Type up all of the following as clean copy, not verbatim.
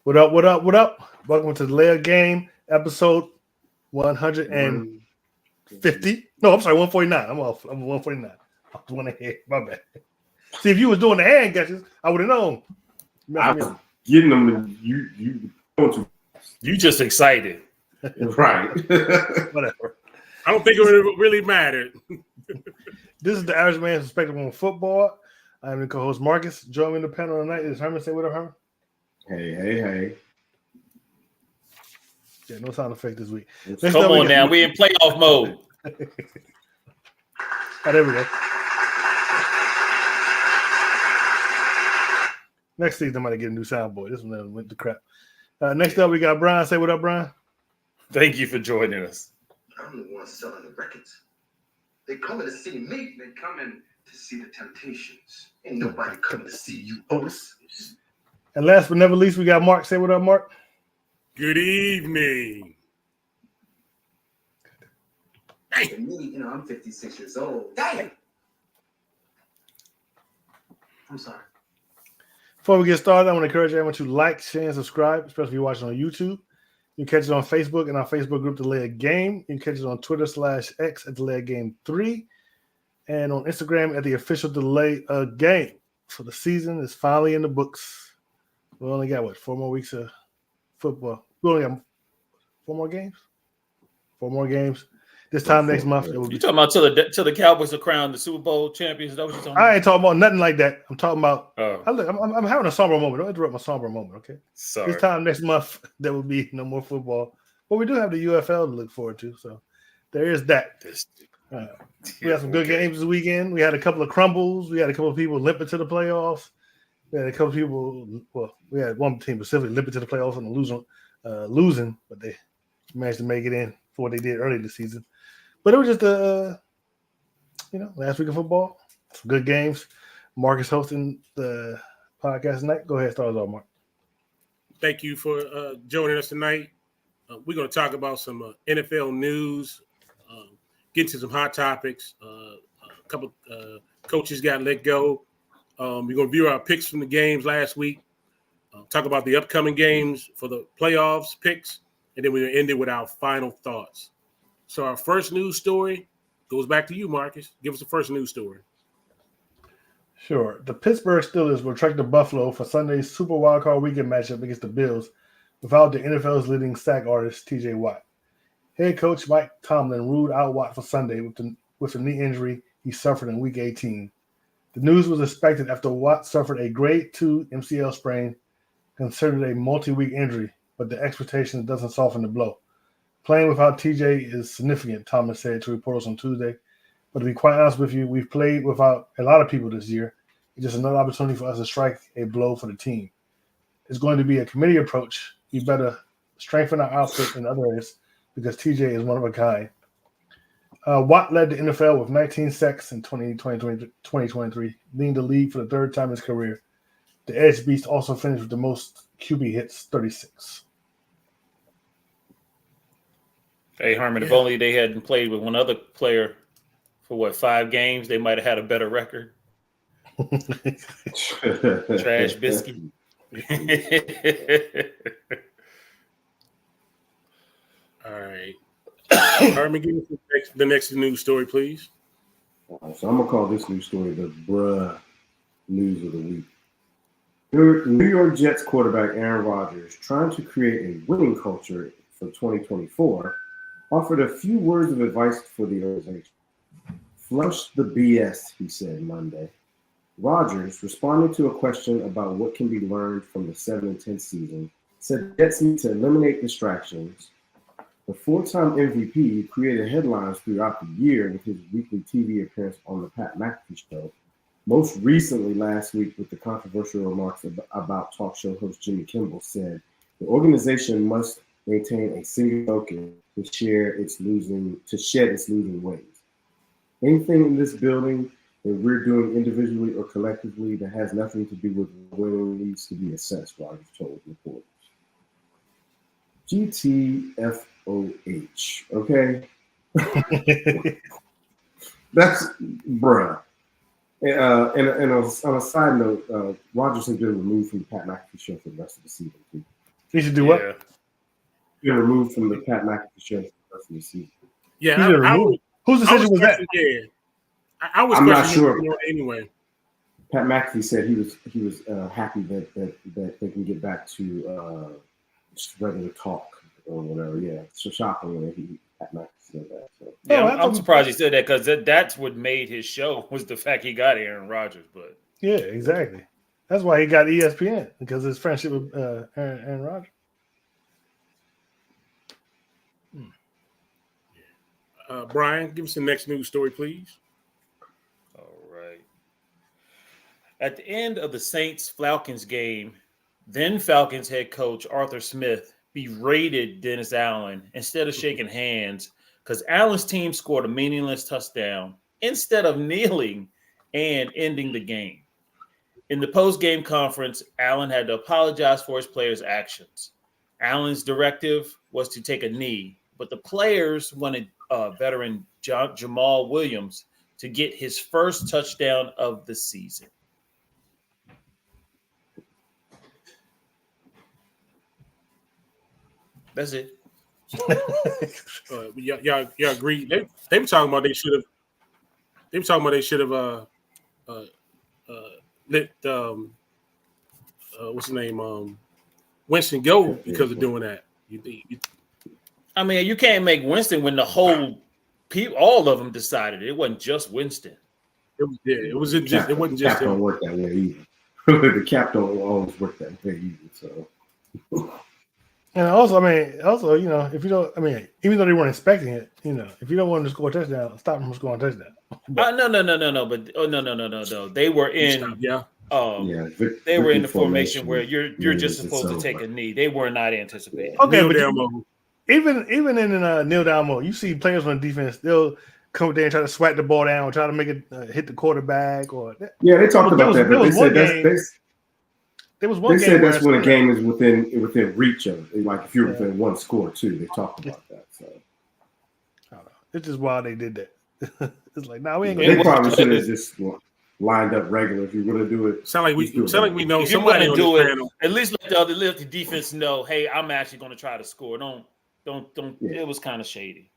What up? What up? What up? Welcome to the Layer Game, episode 150. No, I'm sorry, 149. I'm off. I'm 149. I was one ahead. My bad. See, if you was doing the hand gestures, I would have known. I was getting them. You just excited, right? Whatever. I don't think it really mattered. This is the Average Man's Perspective on Football. I'm the co-host Marcus. Join me in the panel tonight is Herman. Say what up, Herman. Hey. Yeah, no sound effect this week. Come on now, we in playoff mode. Oh, there we go. Next season, I might get a new soundboard. This one went to crap. Next up, we got Brian. Say what up, Brian. Thank you for joining us. I'm the one selling the records. They coming to see me. They coming to see the Temptations. Ain't nobody coming to see you, Otis. And last but never least, we got Mark. Say what up, Mark. Good evening. Hey, me, I'm 56 years old. Damn. I'm sorry. Before we get started, I want to encourage everyone to like, share, and subscribe, especially if you're watching on YouTube. You can catch it on Facebook and our Facebook group, The Layer Game. You can catch it on Twitter /X at The Layer Game 3 and on Instagram at the official Delay Game. So the season is finally in the books. We only got, 4 more weeks of football. We only got 4 more games? 4 more games. This time next month. It will be. You talking about till the Cowboys are crowned the Super Bowl champions? Is that what you're talking about? I ain't talking about nothing like that. I'm talking about. Oh. I'm having a somber moment. Don't interrupt my somber moment, okay? Sorry. This time next month, there will be no more football. But we do have the UFL to look forward to. So there is that. We had some good games this weekend. We had a couple of crumbles. We had a couple of people limping to the playoffs. We had a couple of people. Well, we had one team specifically limping to the playoffs and losing, but they managed to make it in for what they did early this season. But it was just last week of football. Some good games. Mark is hosting the podcast tonight. Go ahead, start us off, Mark. Thank you for joining us tonight. We're going to talk about some NFL news, get to some hot topics. A couple coaches got let go. We're going to view our picks from the games last week, talk about the upcoming games for the playoffs picks, and then we're going to end it with our final thoughts. So our first news story goes back to you, Marcus. Give us the first news story. Sure. The Pittsburgh Steelers will trek to Buffalo for Sunday's Super Wildcard Weekend matchup against the Bills without the NFL's leading sack artist, T.J. Watt. Head coach Mike Tomlin ruled out Watt for Sunday with a knee injury he suffered in Week 18. The news was expected after Watt suffered a Grade 2 MCL sprain, considered a multi-week injury, but the expectation doesn't soften the blow. Playing without TJ is significant, Thomas said to reporters on Tuesday. But to be quite honest with you, we've played without a lot of people this year. It's just another opportunity for us to strike a blow for the team. It's going to be a committee approach. We better strengthen our outfit in other areas because TJ is one of a kind. Watt led the NFL with 19 sacks in 2023, leading the league for the third time in his career. The Edge Beast also finished with the most QB hits, 36. Hey, Herman, if only they hadn't played with one other player for 5 games, they might have had a better record. Trash biscuit. All right. Herman, give us the next news story, please. So I'm going to call this news story the bruh news of the week. New York Jets quarterback Aaron Rodgers, trying to create a winning culture for 2024, offered a few words of advice for the organization. Flush the BS, he said Monday. Rodgers, responding to a question about what can be learned from the 7-10 season, said Jets need to eliminate distractions. The 4-time MVP created headlines throughout the year with his weekly TV appearance on the Pat McAfee Show, most recently last week with the controversial remarks about talk show host Jimmy Kimmel said the organization must maintain a single focus to shed its losing ways. Anything in this building that we're doing individually or collectively that has nothing to do with winning needs to be assessed, Rodgers told reporters. GTFOH, okay? That's bruh. And on a side note, Rodgers has been removed from the Pat McAfee show for the rest of the season, too. He should do what? Yeah. Been removed from the Pat McAfee show for the rest of the season. He Yeah, should remove him. Whose decision was that? Yeah, I was I'm not questioning sure. him anyway. Pat McAfee said he was happy that they can get back to just regular talk or whatever. Yeah, it's so shocking when Pat McAfee said that. So. Yeah, Oh, I'm surprised he said that because that's what made his show was the fact he got Aaron Rodgers. But Yeah, exactly. That's why he got ESPN, because of his friendship with Aaron Rodgers. Brian, give us the next news story, please. all right. At the end of the Saints-Falcons game, then Falcons head coach Arthur Smith berated Dennis Allen instead of shaking hands because Allen's team scored a meaningless touchdown instead of kneeling and ending the game. In the post-game conference, Allen had to apologize for his players' actions. Allen's directive was to take a knee, but the players wanted veteran Jamal Williams to get his first touchdown of the season. That's it. Y'all agree? They were talking about they should have. They were talking about they should have let what's his name Winston go because of doing that. I mean, you can't make Winston when the whole people, all of them decided it wasn't just Winston. It wasn't just Cap don't work that way either. The cap don't always work that way either. So. And also, if you don't, even though they weren't expecting it, if you don't want them to score a touchdown, stop them from scoring a touchdown. No. But no. They were in. They were in the formation where you're just supposed to take a knee. They were not anticipating. Okay, but even in kneel down mode, you see players on defense, they'll come up there and try to swat the ball down, try to make it hit the quarterback. They talked about that. But they said that's when a game is within reach of it. Like if you're within one score too, they talked about that. So I don't know. It's just why they did that. It's like, we ain't gonna. They probably should have just lined up regular. If you're gonna do it, sound like we know if somebody you're on do this it. panel. At least let the defense know, hey, I'm actually going to try to score. Don't. Yeah. It was kind of shady.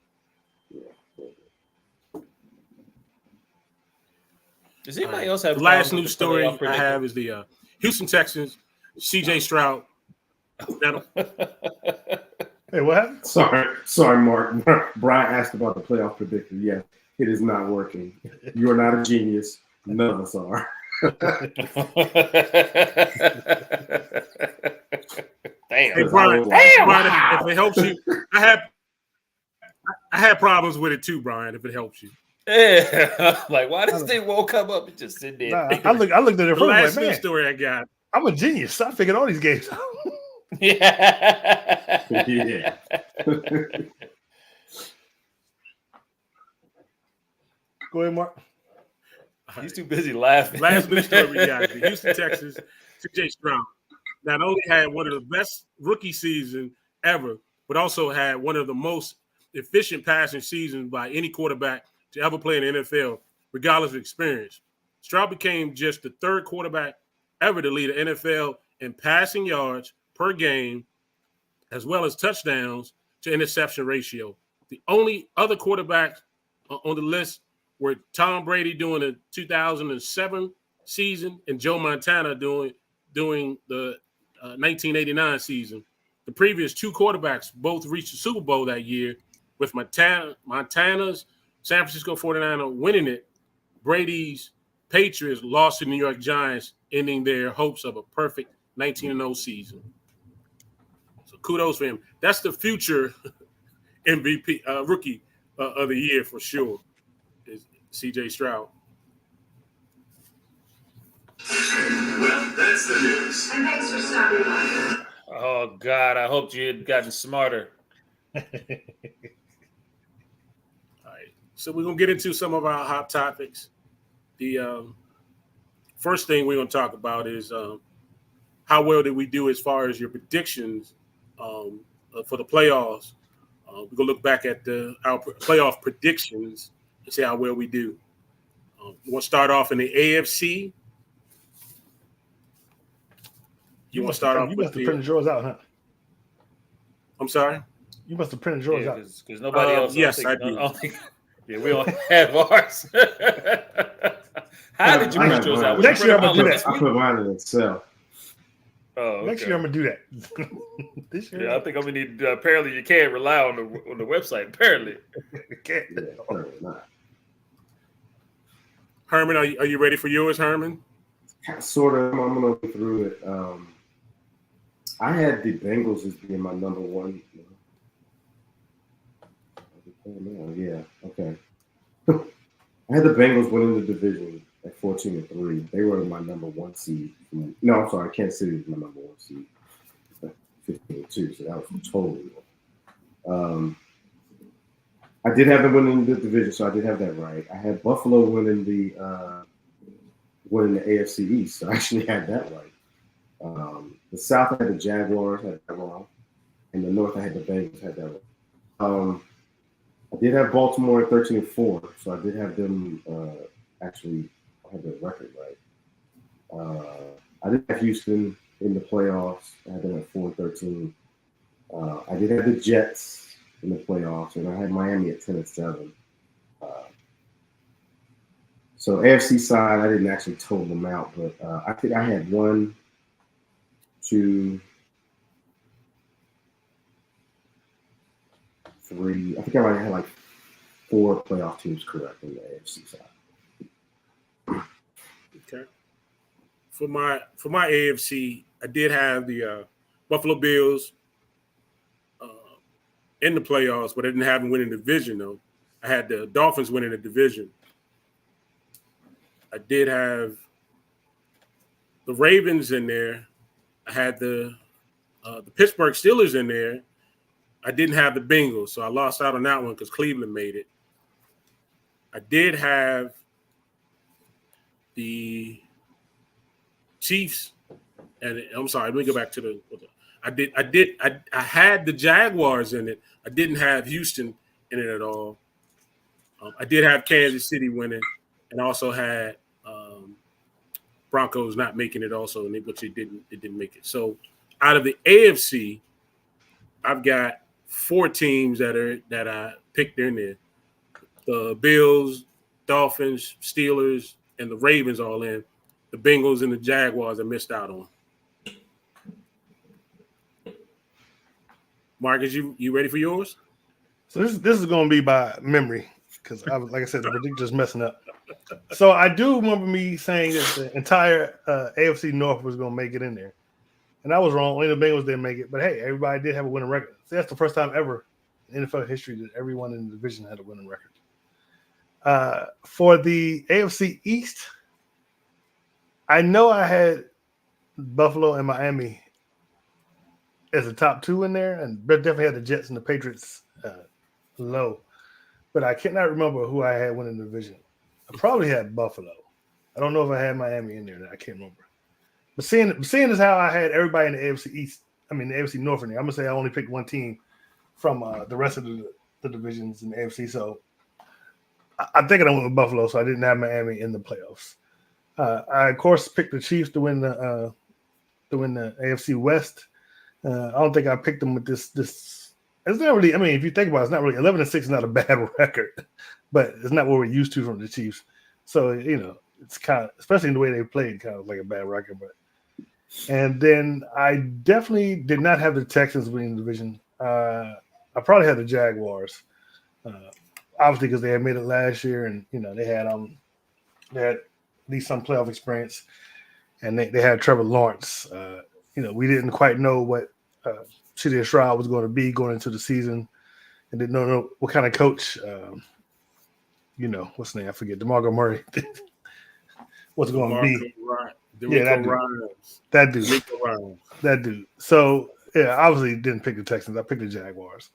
Does anybody else have the last news story I have is the Houston Texans, CJ Stroud. Hey, what happened? Sorry, Mark. Brian asked about the playoff predictor. Yeah, it is not working. You are not a genius. None of us are. Damn. Hey, Brian, if it helps you, I had problems with it too, Brian. If it helps you. Yeah, like why this thing won't come up and just sit there? Nah, I looked at it the last like, news story I got. I'm a genius. I figured all these games out. Yeah. Go ahead, Mark. He's too busy laughing. Last news story we got: the Houston Texans, CJ Stroud not only had one of the best rookie seasons ever, but also had one of the most efficient passing seasons by any quarterback to ever play in the NFL, regardless of experience. Stroud became just the third quarterback ever to lead the NFL in passing yards per game, as well as touchdowns to interception ratio. The only other quarterbacks on the list were Tom Brady doing the 2007 season and Joe Montana doing the 1989 season. The previous two quarterbacks both reached the Super Bowl that year, with Montana's San Francisco 49ers winning it. Brady's Patriots lost to the New York Giants, ending their hopes of a perfect 19-0 season. So kudos for him. That's the future MVP rookie of the year for sure, is CJ Stroud. Well, that's the news. And thanks for stopping by. Oh God, I hoped you had gotten smarter. All right, so we're gonna get into some of our hot topics. The first thing we're gonna talk about is how well did we do as far as your predictions for the playoffs. We're gonna look back at our playoff predictions and see how well we do. We'll start off in the AFC. You must have printed yours out, huh? I'm sorry. You must have printed yours out. Because nobody else. Yes, I don't did. don't think, yeah, we don't have ours. How did you I print have yours mine. out? Next year I'm gonna do that. I put mine in Excel. Oh, okay. Next year I'm gonna do that. This year, Yeah, I think I'm gonna need. Apparently, you can't rely on the website. Apparently, can't. Yeah, apparently not. Herman, are you ready for yours, Herman? Sort of. I'm gonna go through it. I had the Bengals as being my number one. Yeah. Okay. I had the Bengals winning the division at 14-3. They were my number one seed. No, I'm sorry. Kansas City was my number one seed. 15-2. So that was totally wrong. I did have them winning the division, so I did have that right. I had Buffalo winning the AFC East, so I actually had that right. The South I had the Jaguars, had that wrong, and the North I had the Bengals, had that wrong. I did have Baltimore at 13-4, so I did have them actually have their record right. I did have Houston in the playoffs. I had them at 4-13. I did have the Jets in the playoffs, and I had Miami at 10-7. So AFC side, I didn't actually total them out, but I think I had 1, 2, 3. I think I might have had like 4 playoff teams correct in the AFC side. Okay. For my AFC, I did have the Buffalo Bills in the playoffs, but I didn't have them winning the division though. I had the Dolphins winning the division. I did have the Ravens in there. I had the Pittsburgh Steelers in there. I didn't have the Bengals, so I lost out on that one because Cleveland made it. I did have the Chiefs, and I'm sorry, let me go back to the. I had the Jaguars in it. I didn't have Houston in it at all. I did have Kansas City winning, and also had Broncos not making it also, which it didn't make it. So out of the AFC, I've got 4 teams that I picked in there. The Bills, Dolphins, Steelers, and the Ravens all in. The Bengals and the Jaguars I missed out on. Marcus, you ready for yours? So this is going to be by memory because, like I said, the predictor's messing up. So I do remember me saying that the entire AFC North was going to make it in there, and I was wrong. Only the Bengals didn't make it, but hey, everybody did have a winning record. So that's the first time ever in NFL history that everyone in the division had a winning record. For the AFC East, I know I had Buffalo and Miami as the top 2 in there, and definitely had the Jets and the Patriots low. But I cannot remember who I had winning the division. I probably had Buffalo. I don't know if I had Miami in there. I can't remember. But seeing as how I had everybody in the AFC East, the AFC North in there, I'm gonna say I only picked one team from the rest of the divisions in the AFC. So I think I went with Buffalo, so I didn't have Miami in the playoffs. I of course picked the Chiefs to win the AFC West. I don't think I picked them with this. It's not really. If you think about it, it's not really 11-6 is not a bad record, but it's not what we're used to from the Chiefs. So it's kind of, especially in the way they played, kind of like a bad record. And then I definitely did not have the Texans winning the division. I probably had the Jaguars, obviously because they had made it last year, and they had at least some playoff experience, and they had Trevor Lawrence. We didn't quite know what CJ Stroud was going to be going into the season, and didn't know what kind of coach. What's the name? I forget. DeMarco Murray. What's going to be? That dude. So yeah, obviously didn't pick the Texans. I picked the Jaguars.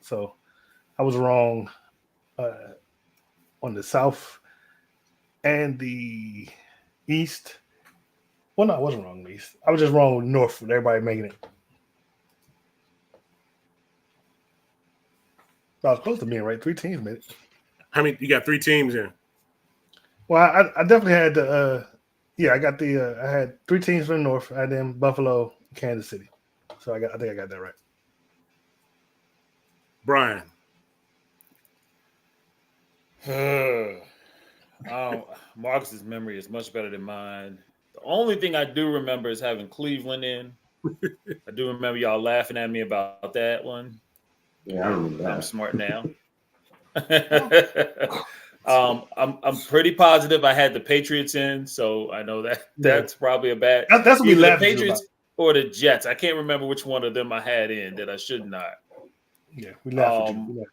So I was wrong on the South and the East. Well, no, I wasn't wrong in the East. I was just wrong with North with everybody making it. I was close to being right. 3 teams made it. How many? You got 3 teams in? Well, I definitely had the I got the I had 3 teams from the North. I had them Buffalo, Kansas City. So I think I got that right. Brian. Marcus's memory is much better than mine. The only thing I do remember is having Cleveland in. I do remember y'all laughing at me about that one. Yeah, I remember that. I'm smart now. I'm pretty positive I had the Patriots in, so I know that's probably a bad. That's what we either the laughed at you Patriots about. or the Jets. I can't remember which one of them I had in that I should not. Yeah, we laughed at you. We laughed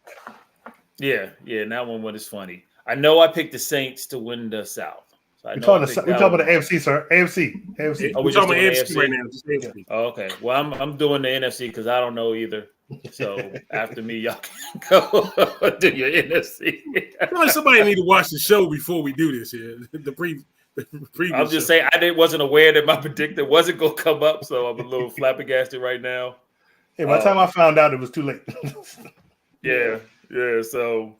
at Yeah, and that one was funny. I know I picked the Saints to win the South. So you. We're talking about the AFC, sir. AFC. Oh, We're we're talking about just AFC doing right now. Just AFC. Oh, okay. Well, I'm doing the NFC because I don't know either. So after me, y'all can go do your NFC. I feel like somebody need to watch the show before we do this here. The previous I'm just show. saying wasn't aware that my predictor wasn't going to come up, so I'm a little flabbergasted right now. Hey, by the time I found out, it was too late. Yeah. So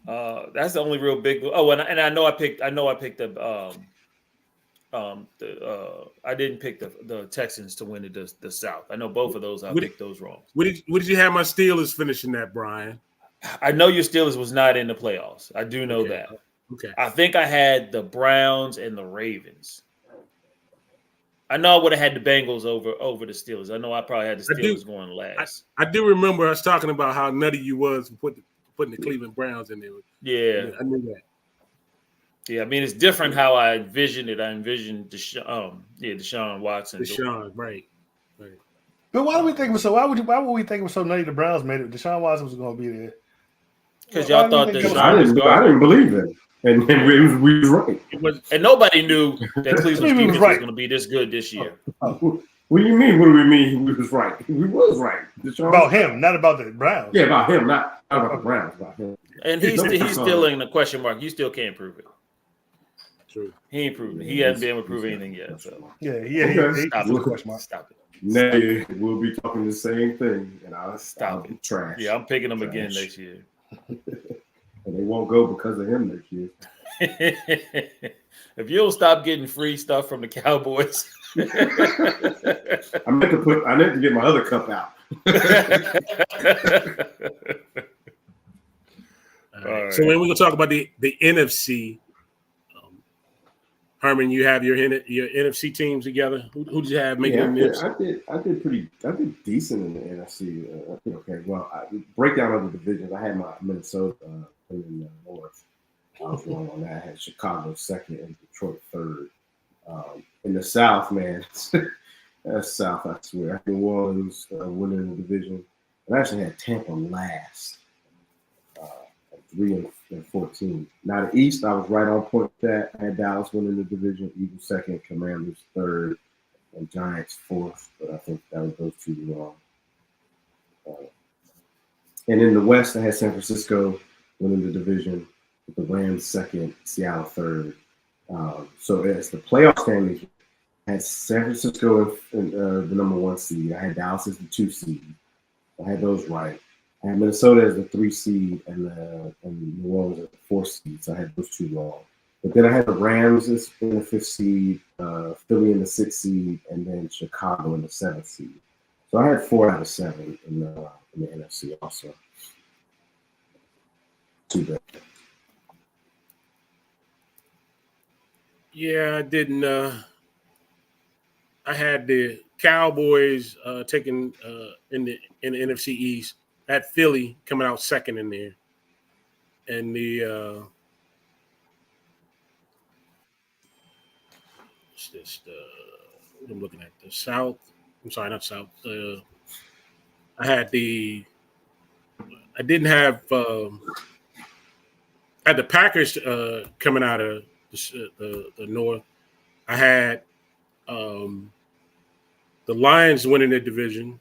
that's the only real big. Oh, and I know I picked the I didn't pick the Texans to win the South. I know both of those. I picked those wrong. What did you have my Steelers finishing that, Brian? I know your Steelers was not in the playoffs. I do know that. Okay. I think I had the Browns and the Ravens. I know I would have had the Bengals over the Steelers. I know I probably had the Steelers going last. I do remember us talking about how nutty you was for putting the Cleveland Browns in there. Yeah. I knew that. Yeah, I mean it's different how I envisioned it. I envisioned Deshaun Watson. Deshaun, right. But why do we think it was so? Why would we think it was so nutty? The Browns made it. Deshaun Watson was going to be there because y'all thought Deshaun I didn't believe it, and we was right. And nobody knew that Cleveland's defense was going to be this good this year. What do you mean? What do we mean? We was right. We was right. Deshaun, about him, not about the Browns. Yeah, about him, not about the Browns. About him. And he's still in the question mark. You still can't prove it. True. He ain't proven it. He hasn't been able to prove anything yet. So Stop it. Next, we'll be talking the same thing, and I'll stop it. Trash. Yeah, I'm picking them again next year. And they won't go because of him next year. If you don't stop getting free stuff from the Cowboys, I meant to get my other cup out. All right. So when we're gonna talk about the NFC, Herman, you have your NFC teams together. Who did you have making the NFC? I did decent in the NFC. I think okay. Well, breakdown of the divisions. I had my Minnesota in the North. I was wrong on that. I had Chicago second and Detroit third. In the South, man, that's South. I swear. I had New Orleans winning the division, and I actually had Tampa last. 3-14. Now the East, I was right on point with that. I had Dallas winning the division, Eagles second, Commanders third, and Giants fourth. But I think that was those two wrong. And in the West, I had San Francisco winning the division, with the Rams second, Seattle third. So as the playoff standings, I had San Francisco in the number 1 seed. I had Dallas as the 2 seed. I had those right. I had Minnesota as the 3 seed and New Orleans as the 4 seed. So I had those two wrong. But then I had the Rams in the 5th seed, Philly in the 6th seed, and then Chicago in the 7th seed. So I had 4 out of 7 in the NFC also. Too bad. Yeah, I didn't. I had the Cowboys taking in the NFC East. I had Philly coming out second in there, and the I'm looking at the South. I'm sorry, not South. I didn't have. I had the Packers coming out of the North. I had the Lions winning the division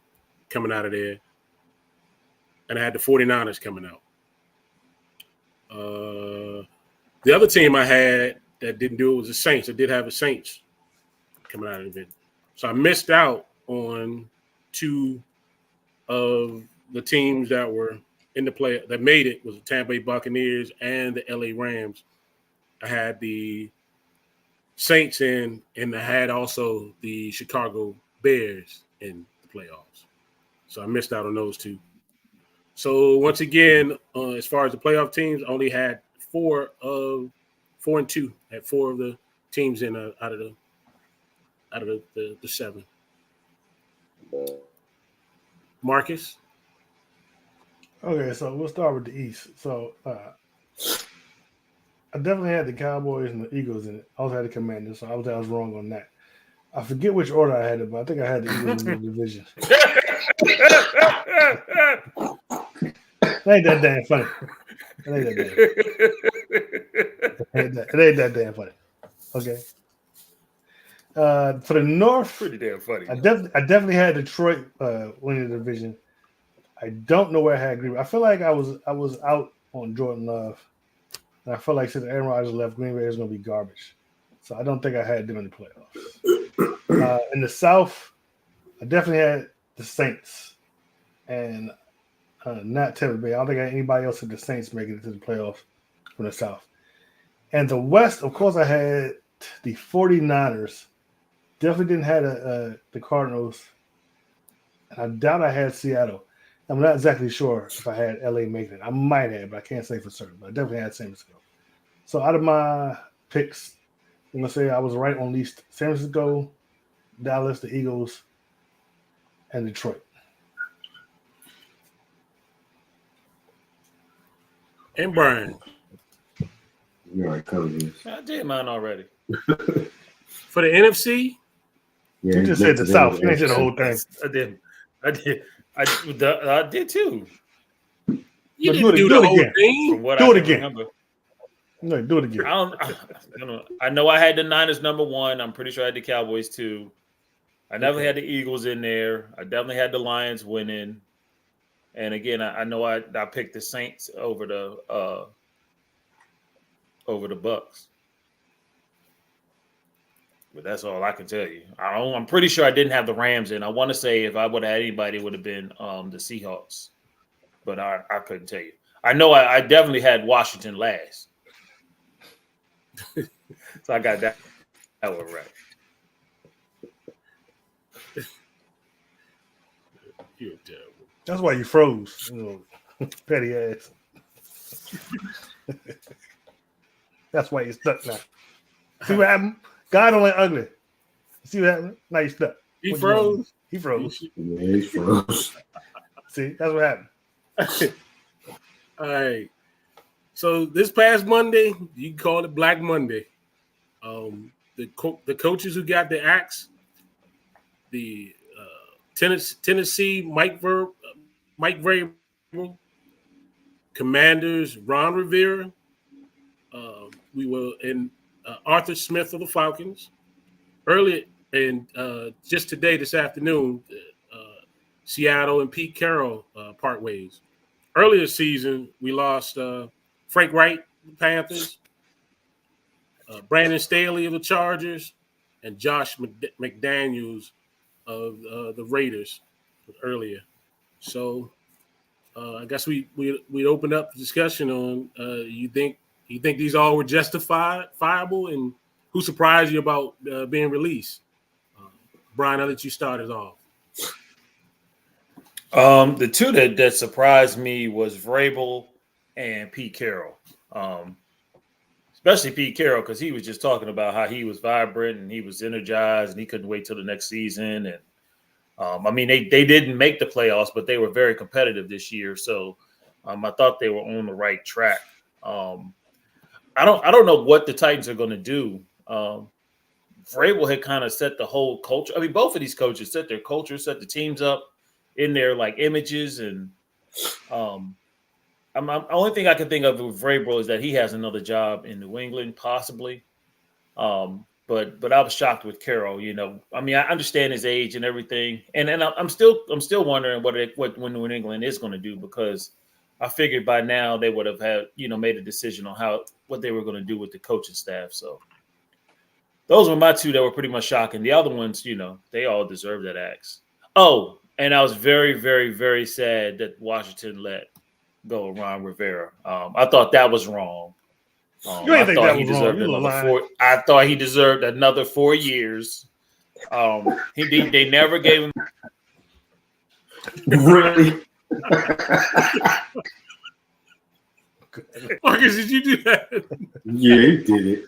coming out of there. And I had the 49ers coming out. The other team I had that didn't do it was the Saints. I did have the Saints coming out of the division. So I missed out on 2 of the teams that were in the play that made it was the Tampa Bay Buccaneers and the LA Rams. I had the Saints in, and I had also the Chicago Bears in the playoffs. So I missed out on those 2. So once again, as far as the playoff teams, only had 4 and 2 at 4 of the teams in out of the 7. Marcus. Okay, so we'll start with the East. So I definitely had the Cowboys and the Eagles in it. I also had the Commanders, so I was wrong on that. I forget which order I had it, but I think I had the Eagles in the division. It ain't that damn funny. It ain't that damn funny. Okay. For the North, Pretty damn funny. I definitely had Detroit winning the division. I don't know where I had Green Bay. I feel like I was out on Jordan Love, and I feel like since Aaron Rodgers left, Green Bay is going to be garbage. So I don't think I had them in the playoffs. In the South, I definitely had the Saints, and not Tampa Bay. I don't think I had anybody else with the Saints making it to the playoffs from the South. And the West, of course, I had the 49ers. Definitely didn't have the Cardinals. And I doubt I had Seattle. I'm not exactly sure if I had LA making it. I might have, but I can't say for certain. But I definitely had San Francisco. So out of my picks, I'm going to say I was right on at least San Francisco, Dallas, the Eagles, and Detroit. And Brian. You already covered this. I did mine already. For the NFC, Yeah, You just said the South. You ain't said the whole thing. I did too. you But didn't do do it the whole again. thing. From what Do I it can again. remember. No, do it again. I know I had the Niners number 1. I'm pretty sure I had the Cowboys too. I never had the Eagles in there. I definitely had the Lions winning. And again, I know I picked the Saints over the Bucks. But that's all I can tell you. I'm pretty sure I didn't have the Rams in. I want to say if I would have had anybody, it would have been the Seahawks. But I couldn't tell you. I know I definitely had Washington last. So I got that one right. You're terrible. That's why you froze. You know, petty ass. That's why you're stuck now. See what happened? God don't like ugly. See what happened? Now you're stuck. He What you gonna froze. do? He froze. Yeah, he's froze. See, that's what happened. All right. So this past Monday, you can call it Black Monday. The coaches who got the axe, the Tennessee Mike Vrabel, Commanders Ron Rivera, we were in Arthur Smith of the Falcons. Earlier and just today, this afternoon, Seattle and Pete Carroll part ways. Earlier this season, we lost Frank Wright, the Panthers, Brandon Staley of the Chargers, and Josh McDaniels of the Raiders earlier. So I guess we opened up the discussion on you think these all were justifiable, and who surprised you about being released? Brian, I'll let you start it off. The two that surprised me was Vrabel and Pete Carroll. Especially Pete Carroll, because he was just talking about how he was vibrant and he was energized and he couldn't wait till the next season. And I mean, they didn't make the playoffs, but they were very competitive this year. So I thought they were on the right track. I don't know what the Titans are going to do. Vrabel had kind of set the whole culture. I mean, both of these coaches set their culture, set the teams up in their like images, and only thing I can think of with Vrabel is that he has another job in New England, possibly. But I was shocked with Carroll. You know, I mean, I understand his age and everything, and I'm still wondering what New England is going to do, because I figured by now they would have had made a decision on what they were going to do with the coaching staff. So those were my two that were pretty much shocking. The other ones, they all deserve that axe. Oh, and I was very, very, very sad that Washington let go of Ron Rivera. I thought that was wrong. You ain't think that was wrong. I thought he deserved another 4 years. They never gave him. Really? Marcus, did you do that? Yeah, he did it.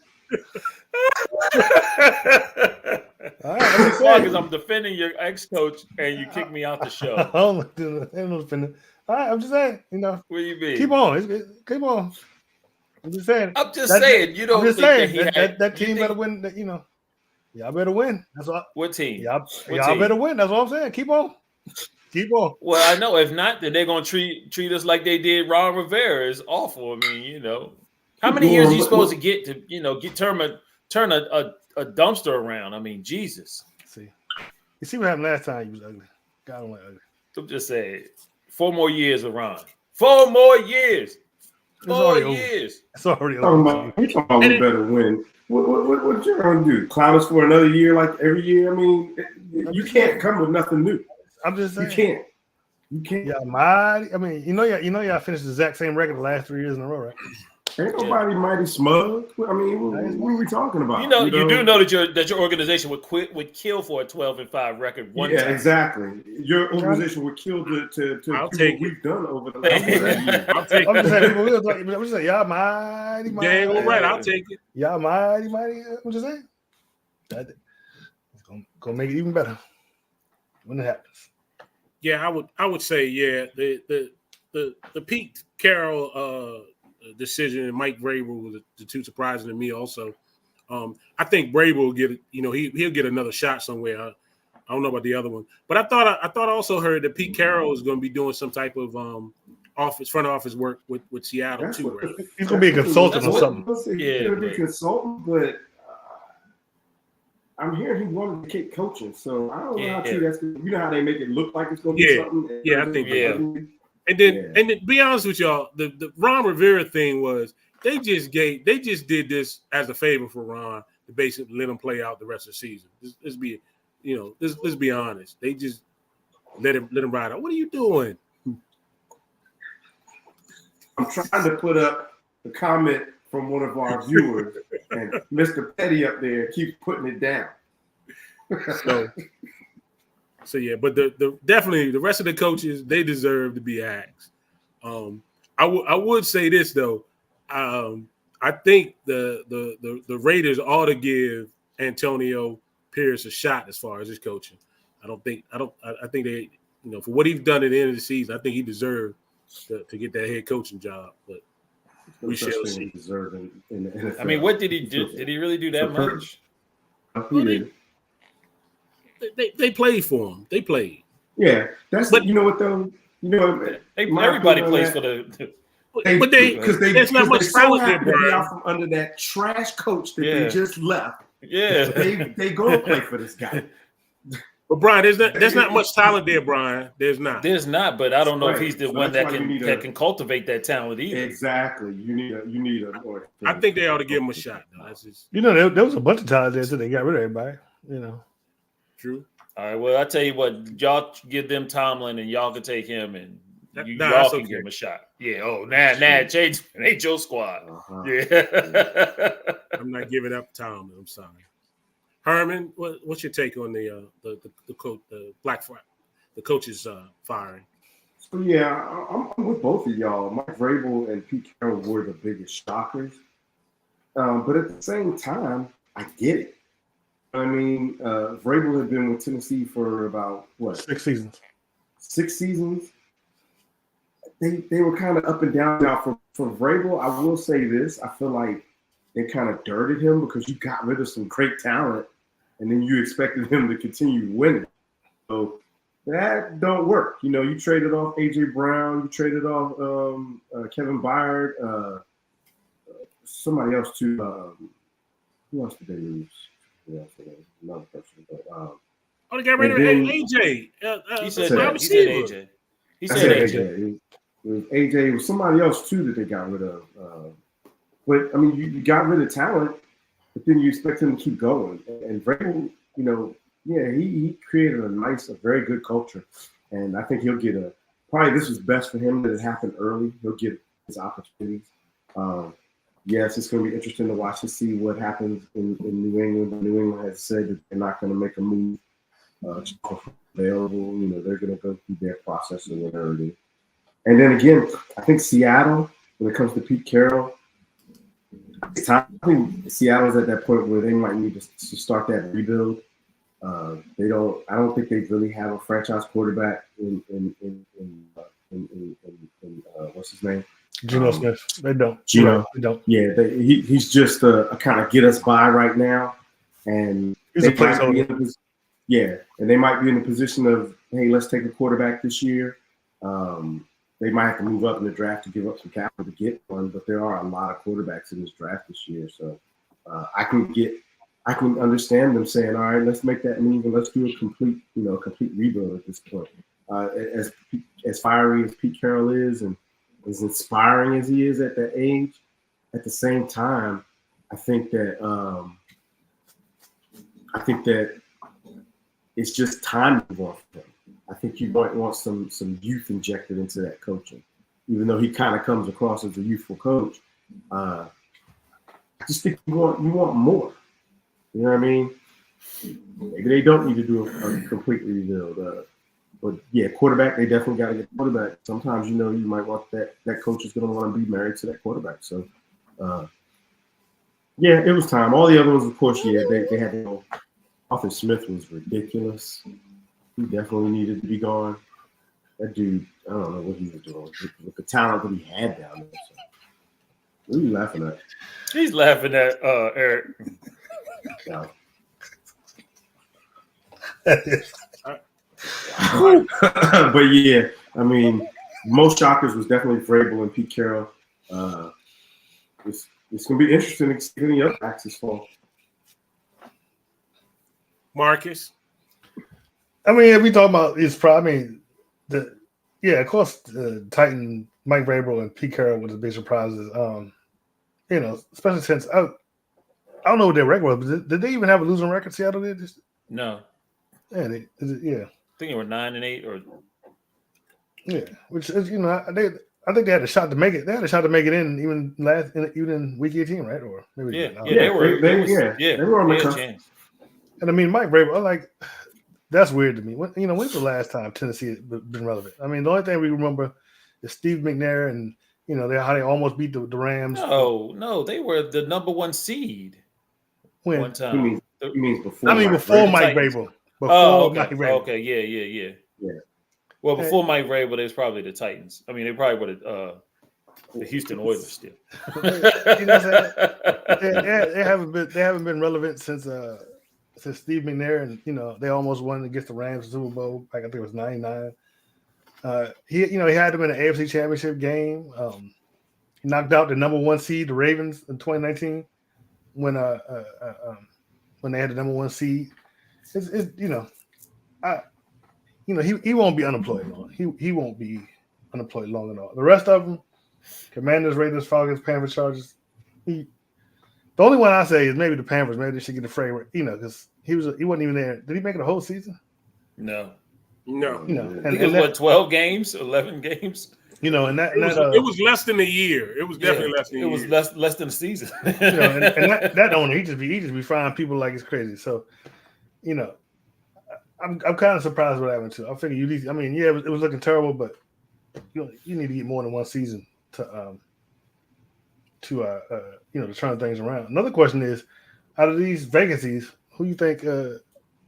All right, I'm just Marcus, saying. I'm defending your ex-coach, and you kick me out the I show. don't do no defending. All right, I'm just saying. What do you mean? Keep on. Keep on. I'm just saying. I'm just saying. You I'm don't just think saying that he had that you team think- better win. Y'all better win. That's all. What team? Y'all What team? better win. That's all I'm saying. Keep on. Keep on. Well, I know. If not, then they're gonna treat us like they did Ron Rivera. It's awful. I mean, how many years are you supposed to get to turn a dumpster around? I mean, Jesus. See, you see what happened last time? You was ugly. God don't like ugly. I'm just saying. 4 more years of Ron. 4 more years. It's already over. years. It's already Talking over. about, we talking about we better win. What you gonna do? Clown us for another year like every year? I mean, you can't come with nothing new. I'm just saying. You can't. You can't. Yeah, mighty. I mean, y'all finished the exact same record the last 3 years in a row, right? Ain't nobody mighty smug. I mean, what are we talking about? You do know that your organization would kill for a 12-5 record one time. Exactly. Your organization would kill to I'll do take what we've done over the Hey. last year. I'll take I'm just it. saying. I'm just saying. Y'all mighty. Dang, all right, I'll take it. Y'all mighty. I'm just saying. It's gonna make it even better when it happens. Yeah, I would say the Pete Carroll decision and Mike Vrabel were the two surprising to me also. I think Vrabel will get he'll get another shot somewhere. I don't know about the other one, but I thought I also heard that Pete Carroll is going to be doing some type of front office work with Seattle That's too. what- Right? He's gonna be a consultant or something. He's gonna be a but- consultant, but I'm hearing he wanted to kick coaching, so I don't know how true that's. You know how they make it look like it's going to be something. Yeah, I think Yeah. And then to be honest with y'all, the Ron Rivera thing was they just did this as a favor for Ron to basically let him play out the rest of the season. Let's be honest. They just let him ride out. What are you doing? I'm trying to put up a comment from one of our viewers, and Mr. Petty up there keeps putting it down. So yeah, but the definitely the rest of the coaches, they deserve to be axed. I would say this though. I think the Raiders ought to give Antonio Pierce a shot as far as his coaching. I think they, for what he's done at the end of the season, I think he deserved to get that head coaching job. But we shall see. In the NFL. I mean, what did he do? Did he really do that much? He did. They played for him. They played. Yeah, you know what though. Everybody plays for the. Because there's not much so talent there, happy to be Brian. out from under that trash coach that Yeah. they just left. Yeah. They go play for this guy. But Brian, there's not much talent there, Brian. There's not. There's not, but I don't know if he's the So one that's that why you need that can cultivate that talent either. Exactly. You need a. I think they ought to give him a shot. Though. That's just There was a bunch of times there until they got rid of everybody. true. All right. Well, I tell you what, y'all give them Tomlin, and y'all can take him, and y'all that's can okay. give him a shot. Yeah. Oh, change. It ain't your squad. Uh-huh. Yeah. I'm not giving up Tom. I'm sorry. Herman, what's your take on the coach, the coach's firing? So yeah, I'm with both of y'all. Mike Vrabel and Pete Carroll were the biggest shockers, but at the same time, I get it. I mean, Vrabel had been with Tennessee for about 6 seasons. 6 seasons. They were kind of up and down. Now for Vrabel, I will say this: I feel like they kind of dirted him because you got rid of some great talent, and then you expected him to continue winning. So that don't work. You traded off AJ Brown, you traded off Kevin Byard, somebody else too. Who else did they lose? Another person. But, they got rid of AJ. He said AJ. He I said said AJ. It was AJ. It was somebody else too that they got rid of. But I mean, you got rid of talent, but then you expect him to keep going. And Vrabel, he created a very good culture, and I think he'll get probably this was best for him that it happened early. He'll get his opportunities. Yes, it's going to be interesting to watch to see what happens in New England. New England has said that they're not going to make a move available. They're going to go through their process or whatever it is. And then again, I think Seattle, when it comes to Pete Carroll, I think Seattle's at that point where they might need to start that rebuild. I don't think they really have a franchise quarterback in what's his name? Geno Smith. They don't. Geno. They don't. Yeah, he's just a kind of get us by right now, and He's a placeholder. And they might be in the position of, hey, let's take a quarterback this year. They might have to move up in the draft to give up some capital to get one, but there are a lot of quarterbacks in this draft this year, so I can understand them saying, all right, let's make that move and let's do a complete rebuild at this point. As fiery as Pete Carroll is and as inspiring as he is at that age, at the same time, I think that it's just time to move on for him. I think you might want some youth injected into that coaching, even though he kind of comes across as a youthful coach. I just think you want more. You know what I mean? Maybe they don't need to do a complete rebuild. But yeah, quarterback, they definitely got to get quarterback. Sometimes, you might want that coach is going to want to be married to that quarterback. So, yeah, it was time. All the other ones, of course, they had to go. Arthur Smith was ridiculous. He definitely needed to be gone. That dude, I don't know what he was doing with the talent that he had down there. So. What are you laughing at? He's laughing at Eric. No. But yeah, I mean, most shockers was definitely Vrabel and Pete Carroll. It's going to be interesting to see any other axes fall. Marcus? I mean, if we talk about of course, Titan, Mike Vrabel, and Pete Carroll were the big surprises. Especially since I don't know what their record was, but did they even have a losing record? Seattle did this? No. Yeah, I think they were 9-8 or. Yeah, which is I think they had a shot to make it. They had a shot to make it in even in week 18, right? Or maybe they were on the cusp. Chance. And I mean, Mike Vrabel, that's weird to me. When's the last time Tennessee has been relevant? I mean, the only thing we remember is Steve McNair and how they almost beat the Rams. No, they were the number one seed. When? One time. He means before. I mean, before Mike Vrabel. Okay. Mike Vrabel. Okay, yeah. Well, before Mike Vrabel, it was probably the Titans. I mean, they probably were the Houston Oilers still. They haven't been relevant since Steve McNair, and they almost won against the Rams Super Bowl. I think it was 99. He had them in the AFC Championship game. He knocked out the number one seed, the Ravens, in 2019 when they had the number one seed. He won't be unemployed long. He won't be unemployed long at all. The rest of them, Commanders, Raiders, Falcons, Panthers, Chargers. The only one I say is maybe the Panthers. Maybe they should get the framework, because he wasn't even there. Did he make it a whole season? No. And it was 12 games, 11 games. It was less than a year. It was definitely less than a year. It was less than a season. and that owner, he just be frying people like it's crazy. So, I'm kind of surprised with that one too. I figure it was looking terrible, but you need to get more than one season to turn things around. Another question is, out of these vacancies, who you think is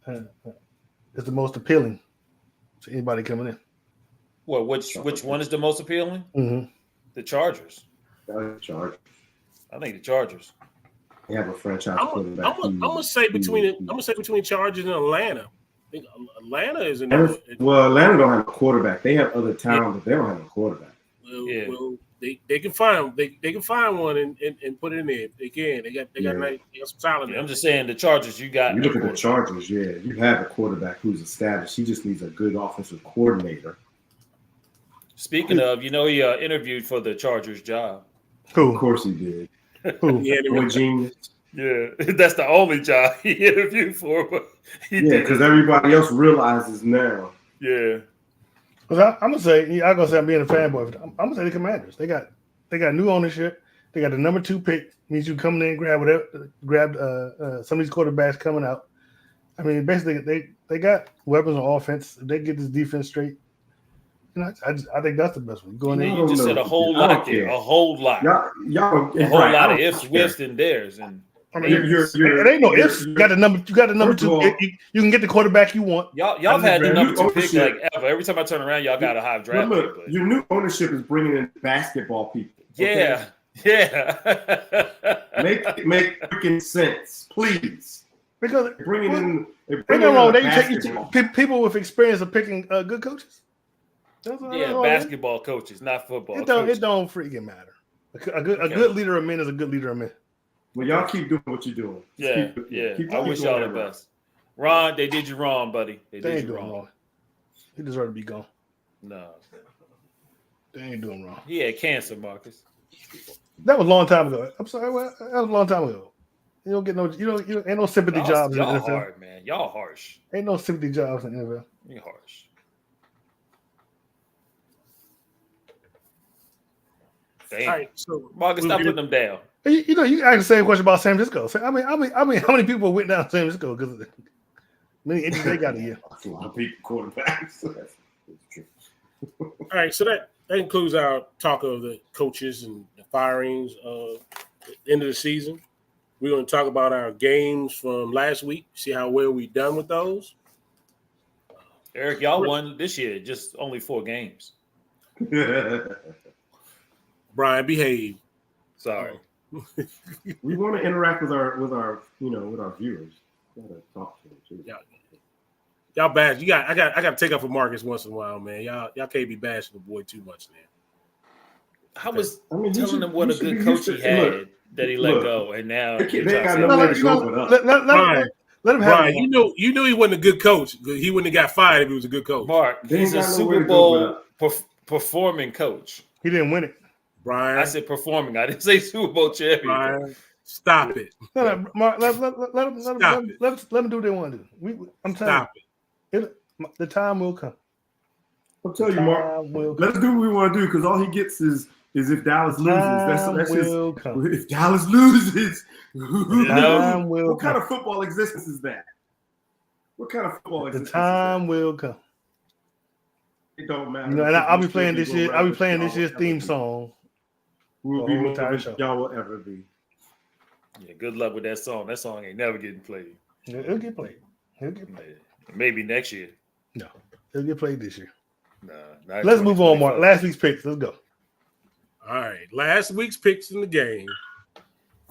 the most appealing to anybody coming in? Well, which one is the most appealing? Mm-hmm. The Chargers. Chargers. I think the Chargers. They have a franchise quarterback. I'm gonna say between Chargers and Atlanta. I think Atlanta is Atlanta don't have a quarterback. They have other talent, but they don't have a quarterback. Well, they can find one and put it in there. They can. They got some talent. I'm just saying the Chargers. You look at the Chargers. Yeah, you have a quarterback who's established. He just needs a good offensive coordinator. Speaking of, he interviewed for the Chargers job. Who? Of course he did. Who? Boy genius. Yeah, that's the only job he interviewed for. But because everybody else realizes now. Yeah. Well, I'm gonna say I'm being a fanboy. I'm gonna say the Commanders. They got new ownership. They got the number 2 pick. Means you come in and grab some of these quarterbacks coming out. I mean, basically they got weapons on offense. If they get this defense straight, I think that's the best one. Go in You there. just said a whole I don't lot there. care. A whole lot. Y'all, A whole right, lot I of don't ifs, care. whiffs, and theirs. And I mean, You're- it ain't no ifs. You got the number. You got the number First of two. all- You can get the quarterback you want. y'all Out have of the had the draft. number two New pick ownership. like ever. Every time I turn around, y'all got a high But draft look, pick. But your new ownership is bringing in basketball people. Okay? yeah. Make freaking sense, please. Because They're bringing in. They're ain't bringing no in wrong. a They basketball. people with experience of picking good coaches. That's all Yeah, it is. basketball coaches, not football. It coaches. don't freaking matter. A good Okay. leader of men is a good leader of men. Well, y'all keep doing what you're doing. Just Yeah, keep- yeah. keep I wish doing y'all the that, Ron. best. Ron, they did you wrong, buddy. They They did ain't you doing wrong. wrong. He deserves to be gone. No. They ain't doing wrong. He had cancer, Marcus. That was a long time ago. I'm sorry. Well, that was a long time ago. You don't get no. You don't. Ain't no sympathy jobs in the Y'all NFL. hard, man. Y'all harsh. Ain't no sympathy jobs in the NFL. You harsh. Damn. All right, so Marcus, we'll stop get- putting them down. You know, you ask the same question about San Francisco. So, I mean, how many people went down to San Francisco because many injuries they got a year? That's a lot of people quarterbacks. That's true. All right, so that includes our talk of the coaches and the firings of the end of the season. We're going to talk about our games from last week, see how well we done with those. Eric, y'all won this year, just only 4 games. Brian, behave. Sorry. We want to interact with our viewers. Gotta talk to them too. Yeah. Y'all bash. I got to take up for Marcus once in a while, man. Y'all can't be bashing the boy too much, man. I was I mean, telling him what a good coach he had that he let go, and now They you're got trying to no say- way to go but up. Let him have Brian, it. you knew he wasn't a good coach. He wouldn't have got fired if he was a good coach. Mark, They he's ain't a got nowhere Super to go Bowl performing coach. He didn't win it. Brian, I said performing. I didn't say Super Bowl champion. Brian, stop it. No, Mark, let him Stop it. let them do what they want to do. I'm telling Stop it. you, the time will come. I'll tell you, Mark. Time will come. Let's do what we want to do because all he gets is if Dallas loses. That's his. will come. If Dallas loses, Time will what kind come. of football existence is that? What kind of football The existence? time will come. It don't matter. You know, and I'll be We'll playing still this be year. more I'll be relevant playing than this y'all year's will theme ever be. song. We'll the be whole more entire relevant show. than y'all will ever be. Yeah, good luck with that song. That song ain't never getting played. It'll get played. It'll get played. Maybe next year. No, it'll get played this year. Nah, not Let's move on, Mark. 2024. Last week's picks. Let's go. All right. Last week's picks in the game.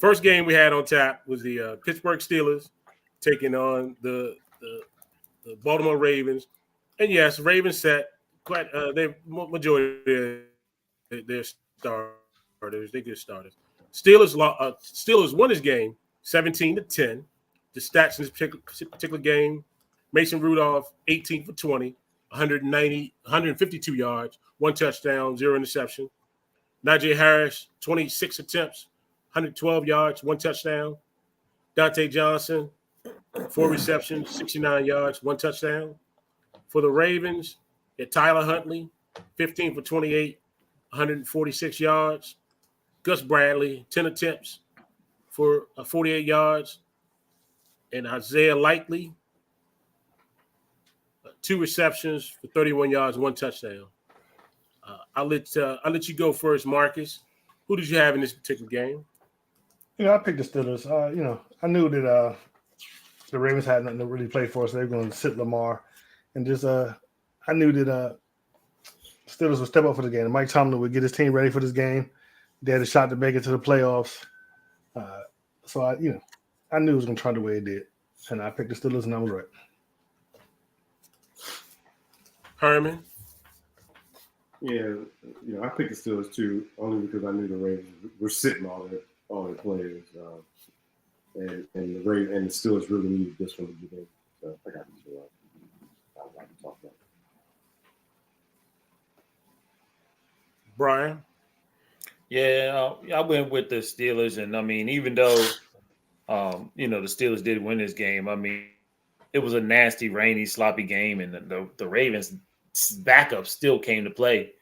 First game we had on tap was the Pittsburgh Steelers taking on the Baltimore Ravens. And yes, Ravens set quite they majority of their starters. They good starters. Steelers won this game 17-10. The stats in this particular game: Mason Rudolph 18 for 20, 152 yards, 1 touchdown, 0 interception. Najee Harris 26 attempts, 112 yards, 1 touchdown. Dante Johnson 4 receptions, 69 yards, 1 touchdown. For the Ravens, Tyler Huntley 15 for 28, 146 yards. Gus Bradley 10 attempts for 48 yards. And Isaiah Likely 2 receptions for 31 yards, 1 touchdown. I'll let you go first, Marcus. Who did you have in this particular game? You know, I picked the Steelers. You know, I knew that the Ravens had nothing to really play for, so they were going to sit Lamar, and just I knew that Steelers would step up for the game. Mike Tomlin would get his team ready for this game. They had a shot to make it to the playoffs. So I knew it was going to turn the way it did, and I picked the Steelers, and I was right. Herman. Yeah, I picked the Steelers too, only because I knew the Ravens were sitting all their players, and the Ravens and the Steelers really needed this one to get in. So I got the Steelers. I would like to talk about. Brian. Yeah, I went with the Steelers, and I mean, even though the Steelers did win this game, I mean, it was a nasty, rainy, sloppy game, and the Ravens backup still came to play.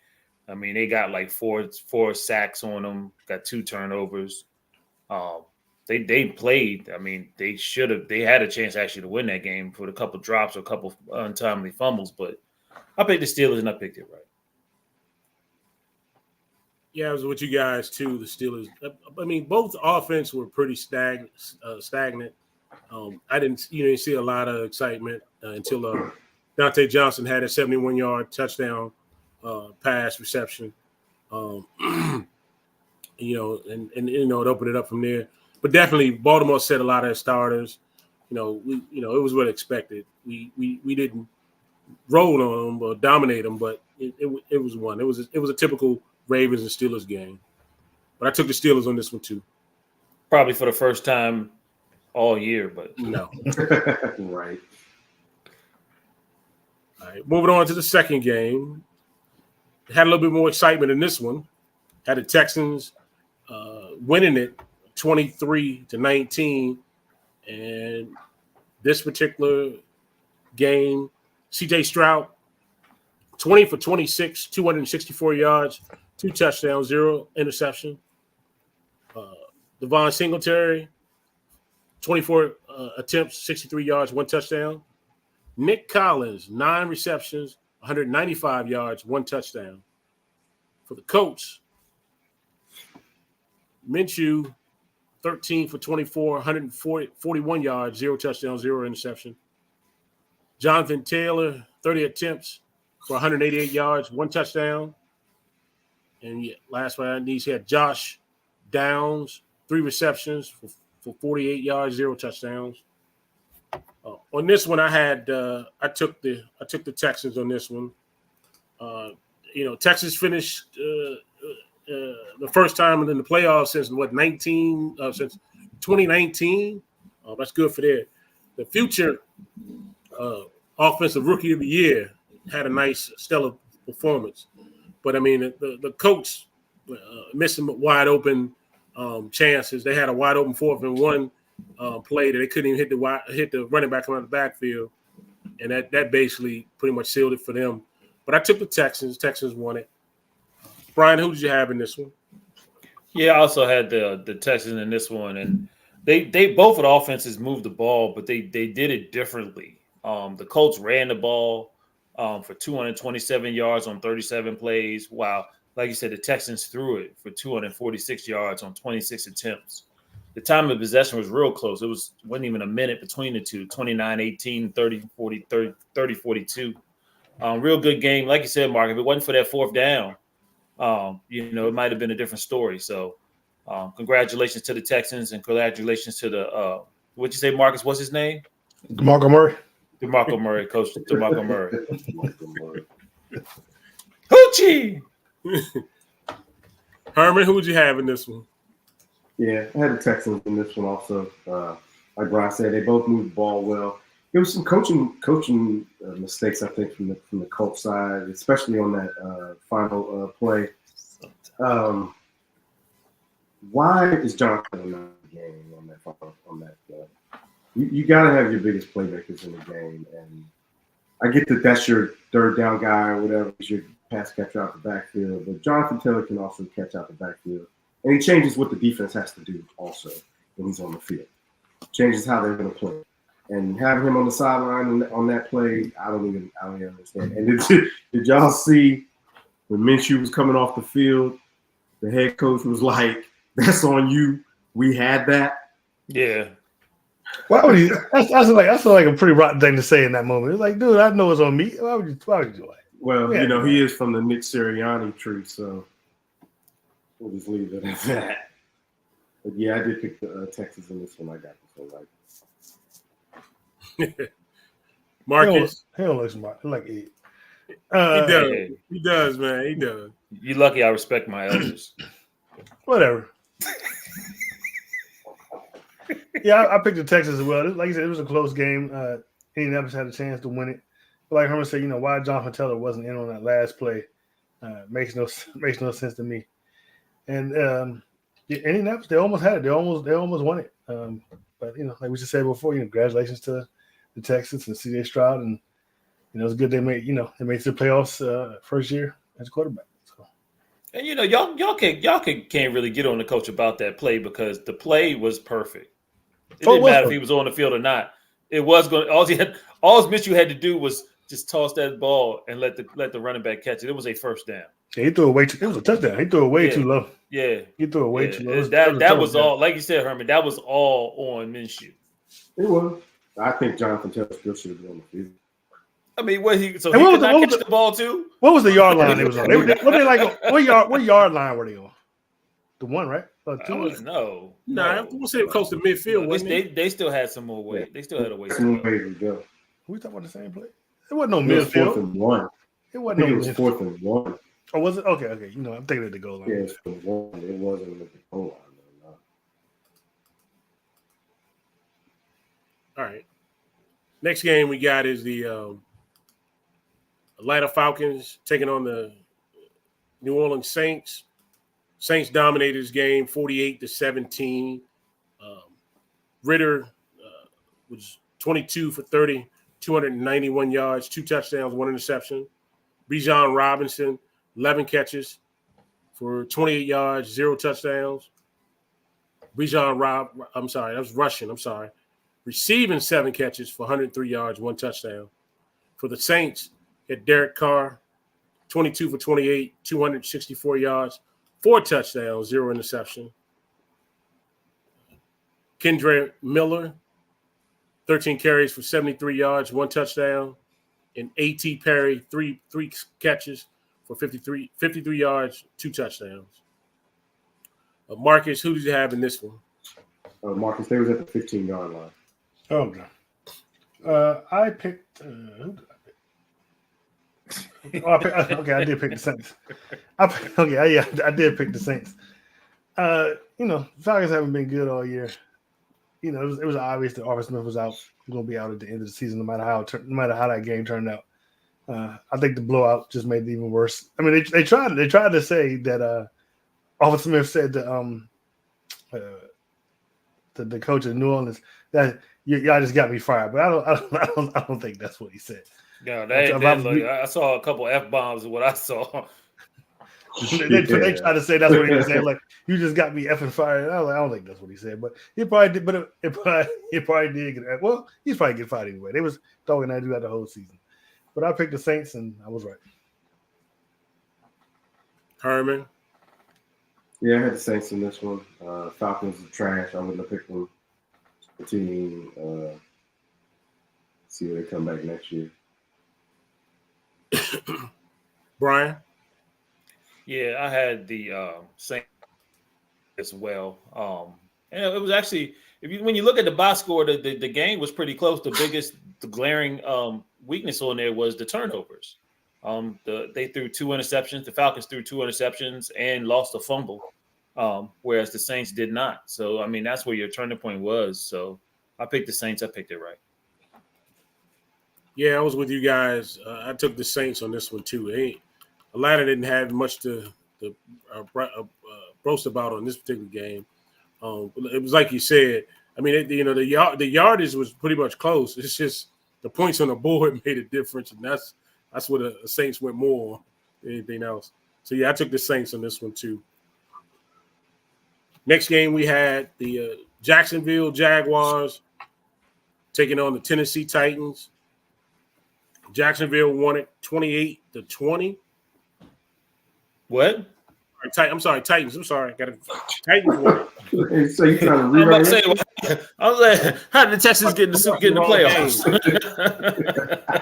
I mean, they got like four sacks on them, got 2 turnovers. They played. I mean, they had a chance actually to win that game with a couple drops or a couple untimely fumbles, but I picked the Steelers and I picked it right. Yeah, I was with you guys too. The Steelers. I mean, both offense were pretty stagnant. I didn't see a lot of excitement until Dante Johnson had a 71-yard touchdown pass reception. And it opened it up from there. But definitely, Baltimore set a lot of their starters. It was what expected. We didn't roll on them or dominate them, but it was one. It was a typical Ravens and Steelers game. But I took the Steelers on this one too. Probably for the first time all year, but No. Right. All right, moving on to the second game. Had a little bit more excitement in this one. Had the Texans winning it 23-19. And this particular game, C.J. Stroud, 20 for 26, 264 yards, 2 touchdowns, 0 interception. Devon Singletary, 24 attempts, 63 yards, 1 touchdown. Nick Collins, 9 receptions, 195 yards, 1 touchdown. For the Colts, Minshew, 13 for 24, 141 yards, 0 touchdowns, 0 interception. Jonathan Taylor, 30 attempts for 188 yards, 1 touchdown. And last but not least, he had Josh Downs, 3 receptions for 48 yards, 0 touchdowns. On this one, I took the Texans on this one. Texas finished the first time in the playoffs since since 2019. That's good for them. The future offensive rookie of the year had a nice stellar performance, but I mean the coach missing wide open chances. They had a wide open 4th and 1 play that they couldn't even hit the running back around the backfield, and that basically pretty much sealed it for them. But I took the Texans. Texans won it. Brian, who did you have in this one? yeah, I also had the Texans in this one, and they both of the offenses moved the ball, but they did it differently. The Colts ran the ball for 227 yards on 37 plays, while, like you said, the Texans threw it for 246 yards on 26 attempts. The time of possession was real close. It wasn't even a minute between the two, 29-18, 30-40, 30-42. Real good game. Like you said, Mark, if it wasn't for that 4th down, it might have been a different story. So congratulations to the Texans and congratulations to the what'd you say, Marcus? What's his name? DeMarco Murray. DeMarco Murray, Coach DeMarco Murray. Hoochie! Herman, who would you have in this one? Yeah, I had the Texans in this one also. Like Brian said, they both moved the ball well. There was some coaching mistakes, I think, from the Colts side, especially on that final play. Why is Jonathan not in the game on that? You got to have your biggest playmakers in the game, and I get that that's your 3rd down guy or whatever, is your pass catcher out the backfield, but Jonathan Taylor can also catch out the backfield, and he changes what the defense has to do also when he's on the field. Changes how they're going to play. And having him on the sideline on that play, I don't even understand. And did y'all see when Minshew was coming off the field, the head coach was like, "That's on you. We had that." Yeah. Why would you? That's like a pretty rotten thing to say in that moment. It's like, dude, I know it's on me. Why would you do it? Well, he is from the Nick Sirianni tree, so we'll just leave it at that. But yeah, I did pick the Texans in this one. I got this one right. Marcus. He don't look smart. Like it. He does. He does, man. He does. You're lucky I respect my elders. Whatever. Yeah, I picked the Texans as well. Like you said, it was a close game. Indianapolis had a chance to win it. But like Herman said, why Jonathan Taylor wasn't in on that last play makes no sense to me. And Indianapolis, they almost had it. They almost won it. But like we just said before, congratulations to the Texans and C.J. Stroud, and it's good they made they made it to the playoffs first year as a quarterback. So. And y'all can't really get on the coach about that play because the play was perfect. It didn't matter if he was on the field or not. It was going. All Minshew had to do was just toss that ball and let the running back catch it. It was a 1st down. Yeah, he threw it way too. It was a touchdown. He threw it way too low. Yeah. He threw it way too low. That was all, like you said, Herman. That was all on Minshew. It was. I think Jonathan Taylor still should have been on the field. I mean, he could what was not catch the ball too? What was the yard line they was on? What yard line were they on? The one, right? No. I was saying close to midfield. They still had some more weight. They still had a way to go. We talking about the same play? It wasn't no midfield. Fourth and one. It wasn't it was 4th and 1. Oh, was it? Okay. I'm thinking of the goal line. Yeah, it was 1. It wasn't at the goal line. No. All right. Next game we got is the Atlanta Falcons taking on the New Orleans Saints. Saints dominated this game 48-17. Ritter was 22 for 30, 291 yards, 2 touchdowns, 1 interception. Bijan Robinson, 11 catches for 28 yards, 0 touchdowns. That was rushing. Receiving 7 catches for 103 yards, 1 touchdown. For the Saints, had Derek Carr, 22 for 28, 264 yards, 4 touchdowns, 0 interception. Kendre Miller, 13 carries for 73 yards, 1 touchdown. And A.T. Perry, three catches for 53 yards, 2 touchdowns. Marcus, who did you have in this one? Marcus, they was at the 15-yard line. Oh, God. I picked who did I pick? I did pick the Saints. I did pick the Saints. Falcons haven't been good all year. It was obvious that Arthur Smith was out, going to be out at the end of the season, no matter how that game turned out. I think the blowout just made it even worse. I mean, they tried to say that Arthur Smith said to the coach of New Orleans that y'all just got me fired, but I don't think that's what he said. No, I saw a couple F-bombs of what I saw. They tried to say that's what he was saying, like, you just got me effing fired. I don't think that's what he said, but he probably did. But it probably did get. Well, he's probably get fired anyway. They was talking that do that the whole season, but I picked the Saints and I was right. Herman. Yeah, I had the Saints in this one. Falcons are trash. I wouldn't have picked them. The team. See where they come back next year. Brian. Yeah, I had the Saints as well. And it was actually, when you look at the box score, the game was pretty close. The glaring weakness on there was the turnovers. They threw 2 interceptions. The Falcons threw 2 interceptions and lost a fumble, whereas the Saints did not. So, I mean, that's where your turning point was. So, I picked the Saints. I picked it right. Yeah, I was with you guys. I took the Saints on this one too. Atlanta didn't have much to boast about on this particular game. It was like you said. I mean, the yardage was pretty much close. It's just the points on the board made a difference, and that's where the Saints went more than anything else. So yeah, I took the Saints on this one too. Next game we had the Jacksonville Jaguars taking on the Tennessee Titans. Jacksonville won it 28-20. What? I'm sorry, Titans. I'm sorry. Titans won it. So you trying to rewrite it? I was like, how did the Texans get in the playoffs?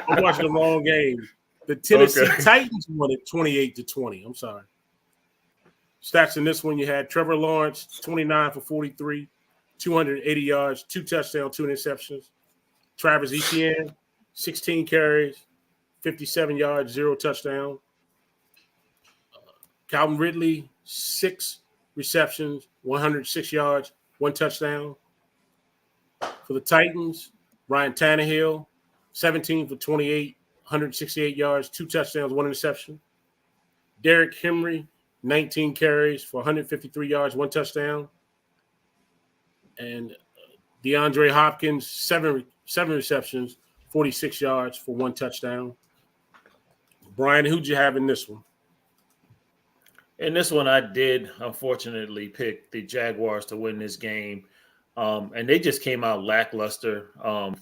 I'm watching the wrong game. The Tennessee Titans won it 28-20. I'm sorry. Stats in this one, you had Trevor Lawrence, 29 for 43, 280 yards, 2 touchdowns, 2 interceptions. Travis Etienne, 16 carries, 57 yards, 0 touchdown. Calvin Ridley, 6 receptions, 106 yards, 1 touchdown. For the Titans, Ryan Tannehill, 17 for 28, 168 yards, 2 touchdowns, 1 interception. Derrick Henry, 19 carries for 153 yards, 1 touchdown. And DeAndre Hopkins, 7 receptions, 46 yards for 1 touchdown. Brian, who'd you have in this one? In this one, I did, unfortunately, pick the Jaguars to win this game. And they just came out lackluster.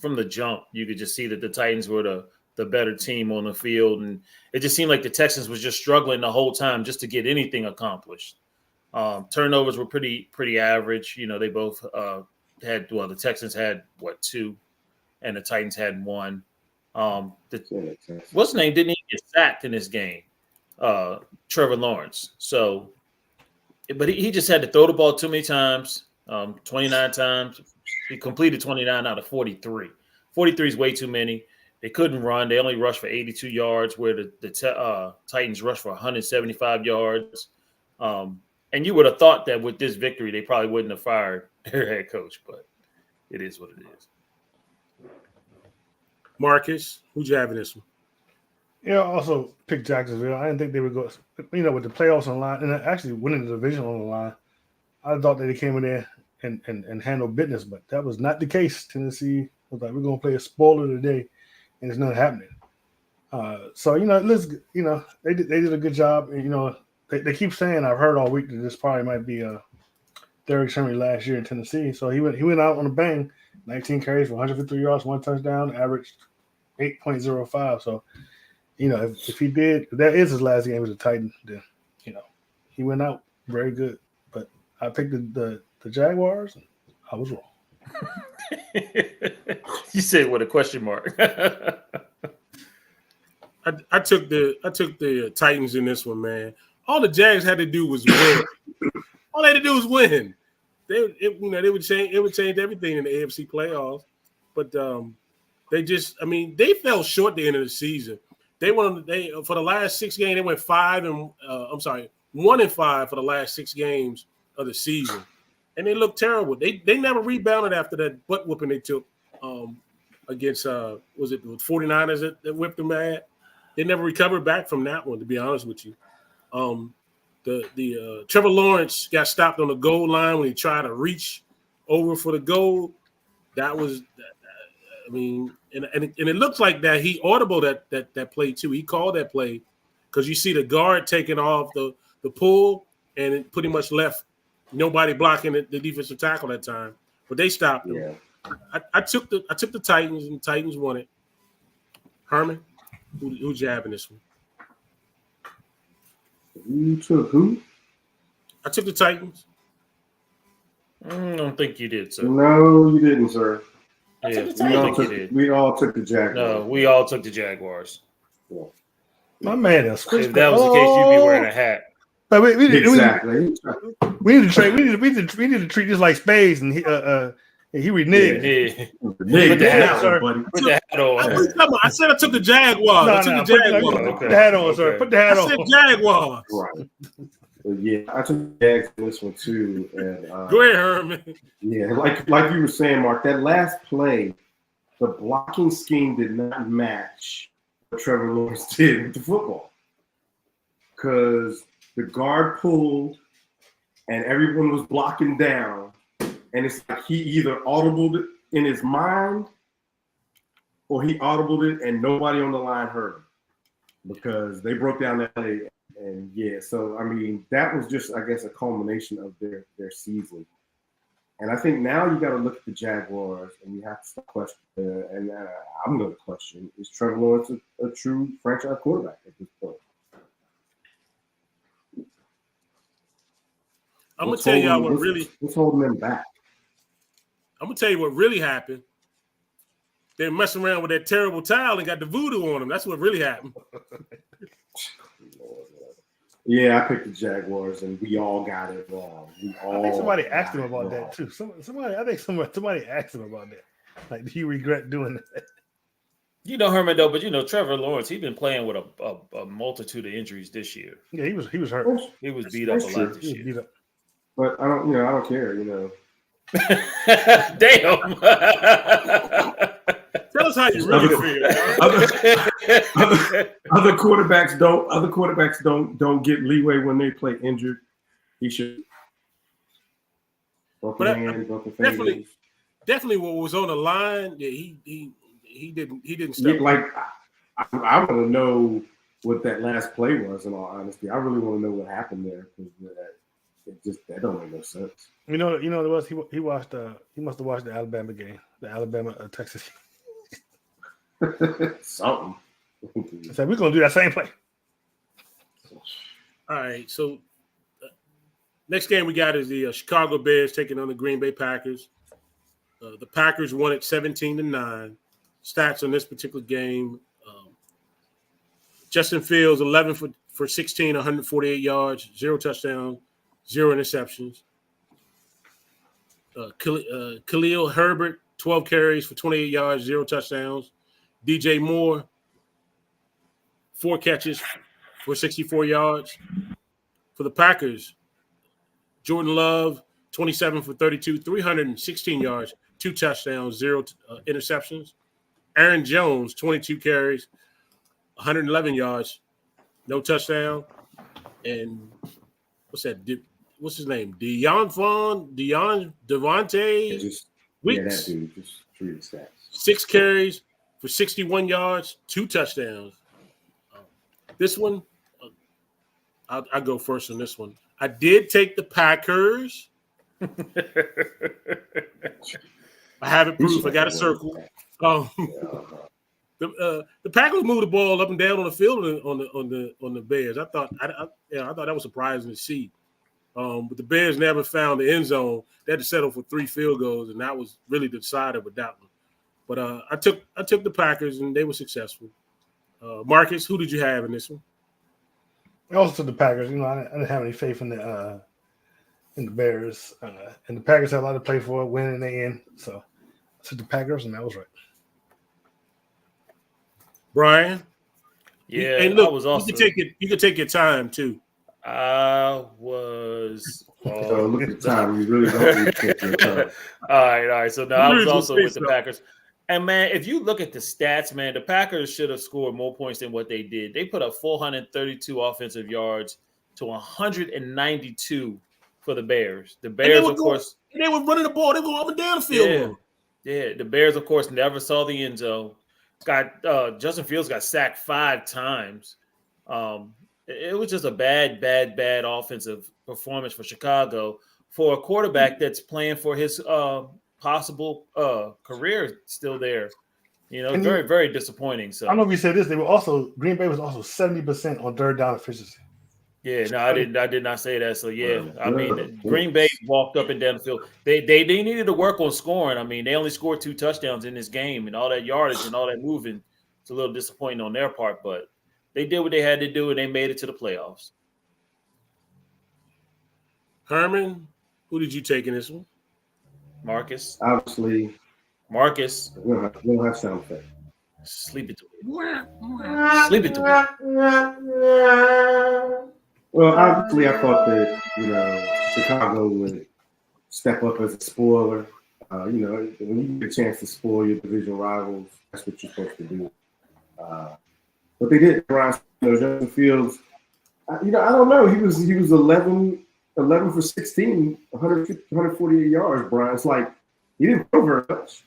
From the jump, you could just see that the Titans were the better team on the field, and it just seemed like the Texans was just struggling the whole time just to get anything accomplished. Turnovers were pretty average. They both the Texans had 2, and the Titans had 1. What's his name didn't even get sacked in this game, Trevor Lawrence. So, but he just had to throw the ball too many times, 29 times. He completed 29 out of 43. 43 is way too many. They couldn't run. They only rushed for 82 yards, where the Titans rushed for 175 yards. And you would have thought that with this victory, they probably wouldn't have fired their head coach, but it is what it is. Marcus, who'd you have in this one? Yeah, I also picked Jacksonville. I didn't think they would go, with the playoffs on the line and actually winning the division on the line. I thought that they came in there and handled business, but that was not the case. Tennessee was like, we're going to play a spoiler today, and it's not happening. They did a good job. And, they keep saying, I've heard all week, that this probably might be Derrick Henry last year in Tennessee. So he went out on a bang, 19 carries for 153 yards, 1 touchdown, averaged 8.05. So, if he did, if that is his last game as a Titan, then, he went out very good. But I picked the Jaguars, and I was wrong. You said with a question mark. I took the Titans in this one, man. All the Jags had to do was win. All they had to do was win. It would change everything in the AFC playoffs. But they fell short at the end of the season. For the last 6 games, they went 1-5 for the last 6 games of the season, and they looked terrible. They never rebounded after that butt whooping they took against was it the 49ers that whipped them bad. They never recovered back from that one, to be honest with you. The Trevor Lawrence got stopped on the goal line when he tried to reach over for the goal. That was, and it looks like that he audible that play too. He called that play because you see the guard taking off the pull, and it pretty much left nobody blocking the defensive tackle that time. But they stopped him. Yeah. I took the Titans, and the Titans won it. Herman, who'd you have in this one? You took who? I took the Titans. I don't think you did, sir. No, you didn't, sir. We all took the Jaguars. No, we all took the Jaguars. Yeah. My man is if that was the case, you'd be wearing a hat. But we need to treat this like spades, and he reneged. Yeah. Put the hat on. I said I took the Jaguars. Put the hat on, sir. Put the hat on. I said Jaguars. Right. Yeah, I took Jags in this one too. And go ahead, Herman. Yeah, like you were saying, Mark, that last play, the blocking scheme did not match what Trevor Lawrence did with the football. Because the guard pulled and everyone was blocking down. And it's like he either audibled it in his mind or he audibled it and nobody on the line heard him. Because they broke down that play. And so that was just, I guess, a culmination of their season. And I think now you got to look at the Jaguars and you have to start questioning. And I'm going to question: is Trevor Lawrence a true franchise quarterback at this point? I'm gonna tell y'all what really. What's holding them back? I'm gonna tell you what really happened. They messing around with that terrible towel and got the voodoo on them. That's what really happened. Yeah, I picked the Jaguars, and we all got it wrong. I think somebody asked him about that too. Somebody asked him about that. Like, do you regret doing that? Herman, though, but Trevor Lawrence, he's been playing with a multitude of injuries this year. Yeah, he was hurt. He was beat up a lot this year. But I don't care. Damn. Tell us how you really feel. Other quarterbacks don't get leeway when they play injured. He should. Definitely, what was on the line, he didn't step. Yeah, I want to know what that last play was. In all honesty, I really want to know what happened there because that don't make no sense. You know what it was? He must have watched the Alabama game, the Alabama Texas. Something. I said, we're going to do that same play. All right, so next game we got is the Chicago Bears taking on the Green Bay Packers. The Packers won it 17-9. Stats on this particular game: Justin Fields 11 for 16, 148 yards, 0 touchdowns, 0 interceptions. Khalil Herbert 12 carries for 28 yards, 0 touchdowns. DJ Moore 4 catches for 64 yards. For the Packers, Jordan Love, 27 for 32, 316 yards, 2 touchdowns, 0 interceptions. Aaron Jones, 22 carries, 111 yards, no touchdown. And what's that? What's his name? Devontae Weeks. That dude. Just read the stats. 6 carries for 61 yards, 2 touchdowns. This one, I'll go first on this one. I did take the Packers. I have it proof. I got a circle. The Packers moved the ball up and down on the field on the Bears. I thought that was surprising to see. But the Bears never found the end zone. They had to settle for 3 field goals, and that was really the decider with that one. But I took the Packers, and they were successful. Marcus, who did you have in this one? I also took the Packers. I didn't have any faith in the Bears, and the Packers had a lot to play for, win in the end. So I took the Packers, and that was right. Brian, Yeah, and look, I was also. you could take your time too. I was. So look at the time. You really don't need to take your time. All right. So now I was Lose also the with the face, Packers. And man, if you look at the stats, man, the Packers should have scored more points than what they did. They put up 432 offensive yards to 192 for the Bears. The Bears, of course, they were running the ball. They were up and down the field. Yeah. The Bears, of course, never saw the end zone. Justin Fields got sacked 5 times. It was just a bad offensive performance for Chicago for a quarterback that's playing for his possible career still there. And very, very disappointing. So I don't know if you said this. Green Bay was also 70% on third down efficiency. yeah, no, I did not say that. So yeah, I mean, Yeah. Green Bay walked up and down the field. They needed to work on scoring. I mean, they only scored 2 touchdowns in this game, and all that yardage and all that moving. It's a little disappointing on their part, but they did what they had to do, and they made it to the playoffs. Herman, who did you take in this one? Marcus, Obviously, we don't have sound effect. sleep it to me. Sleep it to me. Well, obviously, I thought that Chicago would step up as a spoiler. When you get a chance to spoil your division rivals, that's what you're supposed to do. But they did. Justin Fields. I don't know. He was 11 for 16, 148 yards. Brian, it's like he didn't throw very much.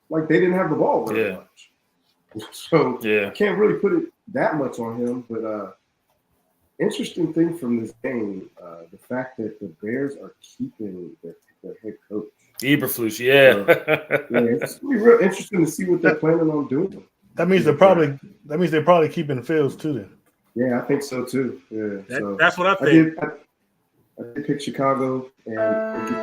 Like they didn't have the ball very much. So I can't really put it that much on him. But interesting thing from this game, the fact that the Bears are keeping their head coach. Eberflus, yeah. It's gonna be real interesting to see what they're planning on doing. That means they're probably keeping Fields too. Then. Yeah, I think so too. Yeah, That's what I think. I did pick Chicago and pick it.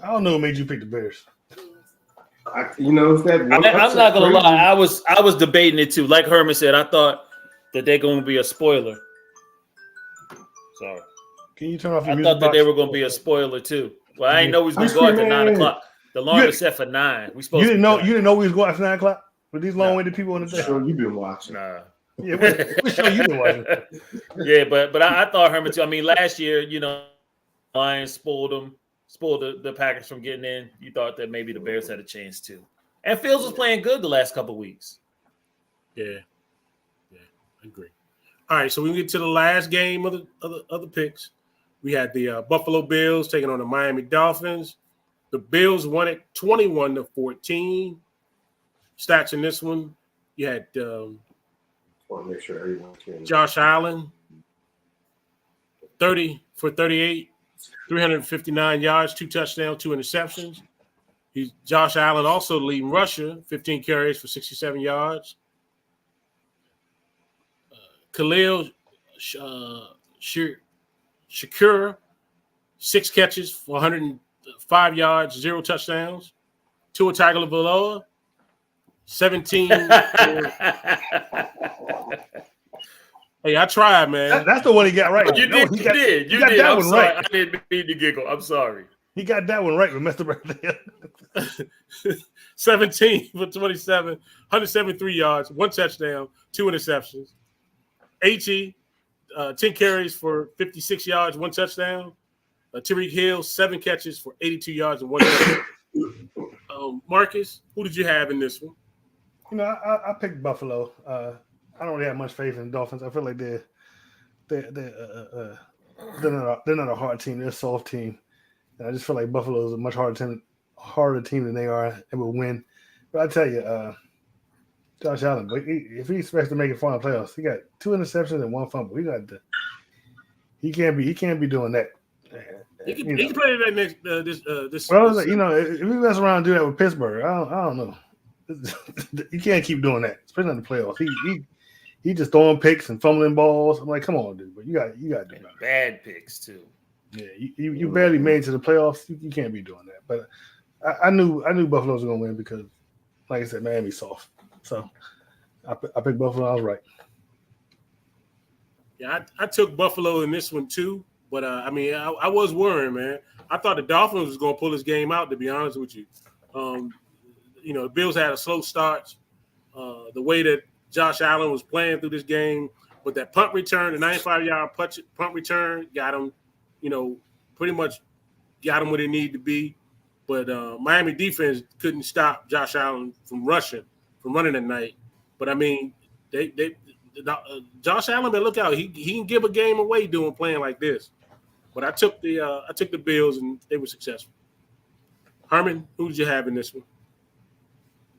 I don't know what made you pick the Bears. It's that. I'm not gonna lie. I was debating it too. Like Herman said, I thought that they're going to be a spoiler. Sorry. Can you turn off your I music thought that box? they were going to be a spoiler too. Well, I didn't know we was going to go after 9 o'clock. The alarm was set for 9. We supposed You didn't know. to You didn't know we was going after 9 o'clock with these long-winded people on the day. Sure, you've been watching. Nah. Yeah, what show you been watching? Yeah, but I thought Herman too. I mean, last year, Lions spoiled the Packers from getting in. You thought that maybe the Bears had a chance too. And Fields was playing good the last couple of weeks. Yeah, I agree. All right, so we get to the last game of the picks. We had the Buffalo Bills taking on the Miami Dolphins. The Bills won it 21-14. Stats in this one, you had Want to make sure everyone can. Josh Allen, 30 for 38, 359 yards, 2 touchdowns, 2 interceptions. Josh Allen also the leading rusher, 15 carries for 67 yards. Khalil Shakur, 6 catches for 105 yards, 0 touchdowns. Tua Tagovailoa, 17. Hey, I tried, man. That's the one he got right. You No, did. he You got, did. He You got did. that I'm one sorry. right. I didn't mean to giggle. I'm sorry. He got that one right with Mr. Bradley. 17 for 27, 173 yards, 1 touchdown, 2 interceptions. H.E., 10 carries for 56 yards, 1 touchdown. Tyreek Hill, 7 catches for 82 yards and 1 touchdown. Marcus, who did you have in this one? You know, I picked Buffalo. I don't really have much faith in the Dolphins. I feel like they're not a hard team. They're a soft team. And I just feel like Buffalo is a much harder team than they are and will win. But I tell you, Josh Allen, if he expects to make it far in the playoffs, he got 2 interceptions and 1 fumble. He can't be doing that. He can play that next this. Well, I was like, if we mess around and do that with Pittsburgh, I don't know. You can't keep doing that, especially in the playoffs. He just throwing picks and fumbling balls. I'm like, come on, dude, but you got to do better. Bad picks too. Yeah, you barely made it to the playoffs. You can't be doing that. But I knew Buffalo was going to win because, like I said, Miami's soft. So I picked Buffalo. I was right. Yeah, I took Buffalo in this one too. But I was worrying, man. I thought the Dolphins was going to pull this game out. To be honest with you, the Bills had a slow start. The way that Josh Allen was playing through this game, but that punt return, the 95-yard punt return, got him. Pretty much got him where they needed to be. But Miami defense couldn't stop Josh Allen from running at night. But I mean, Josh Allen, man, look out! He can give a game away playing like this. But I took the Bills and they were successful. Herman, who did you have in this one?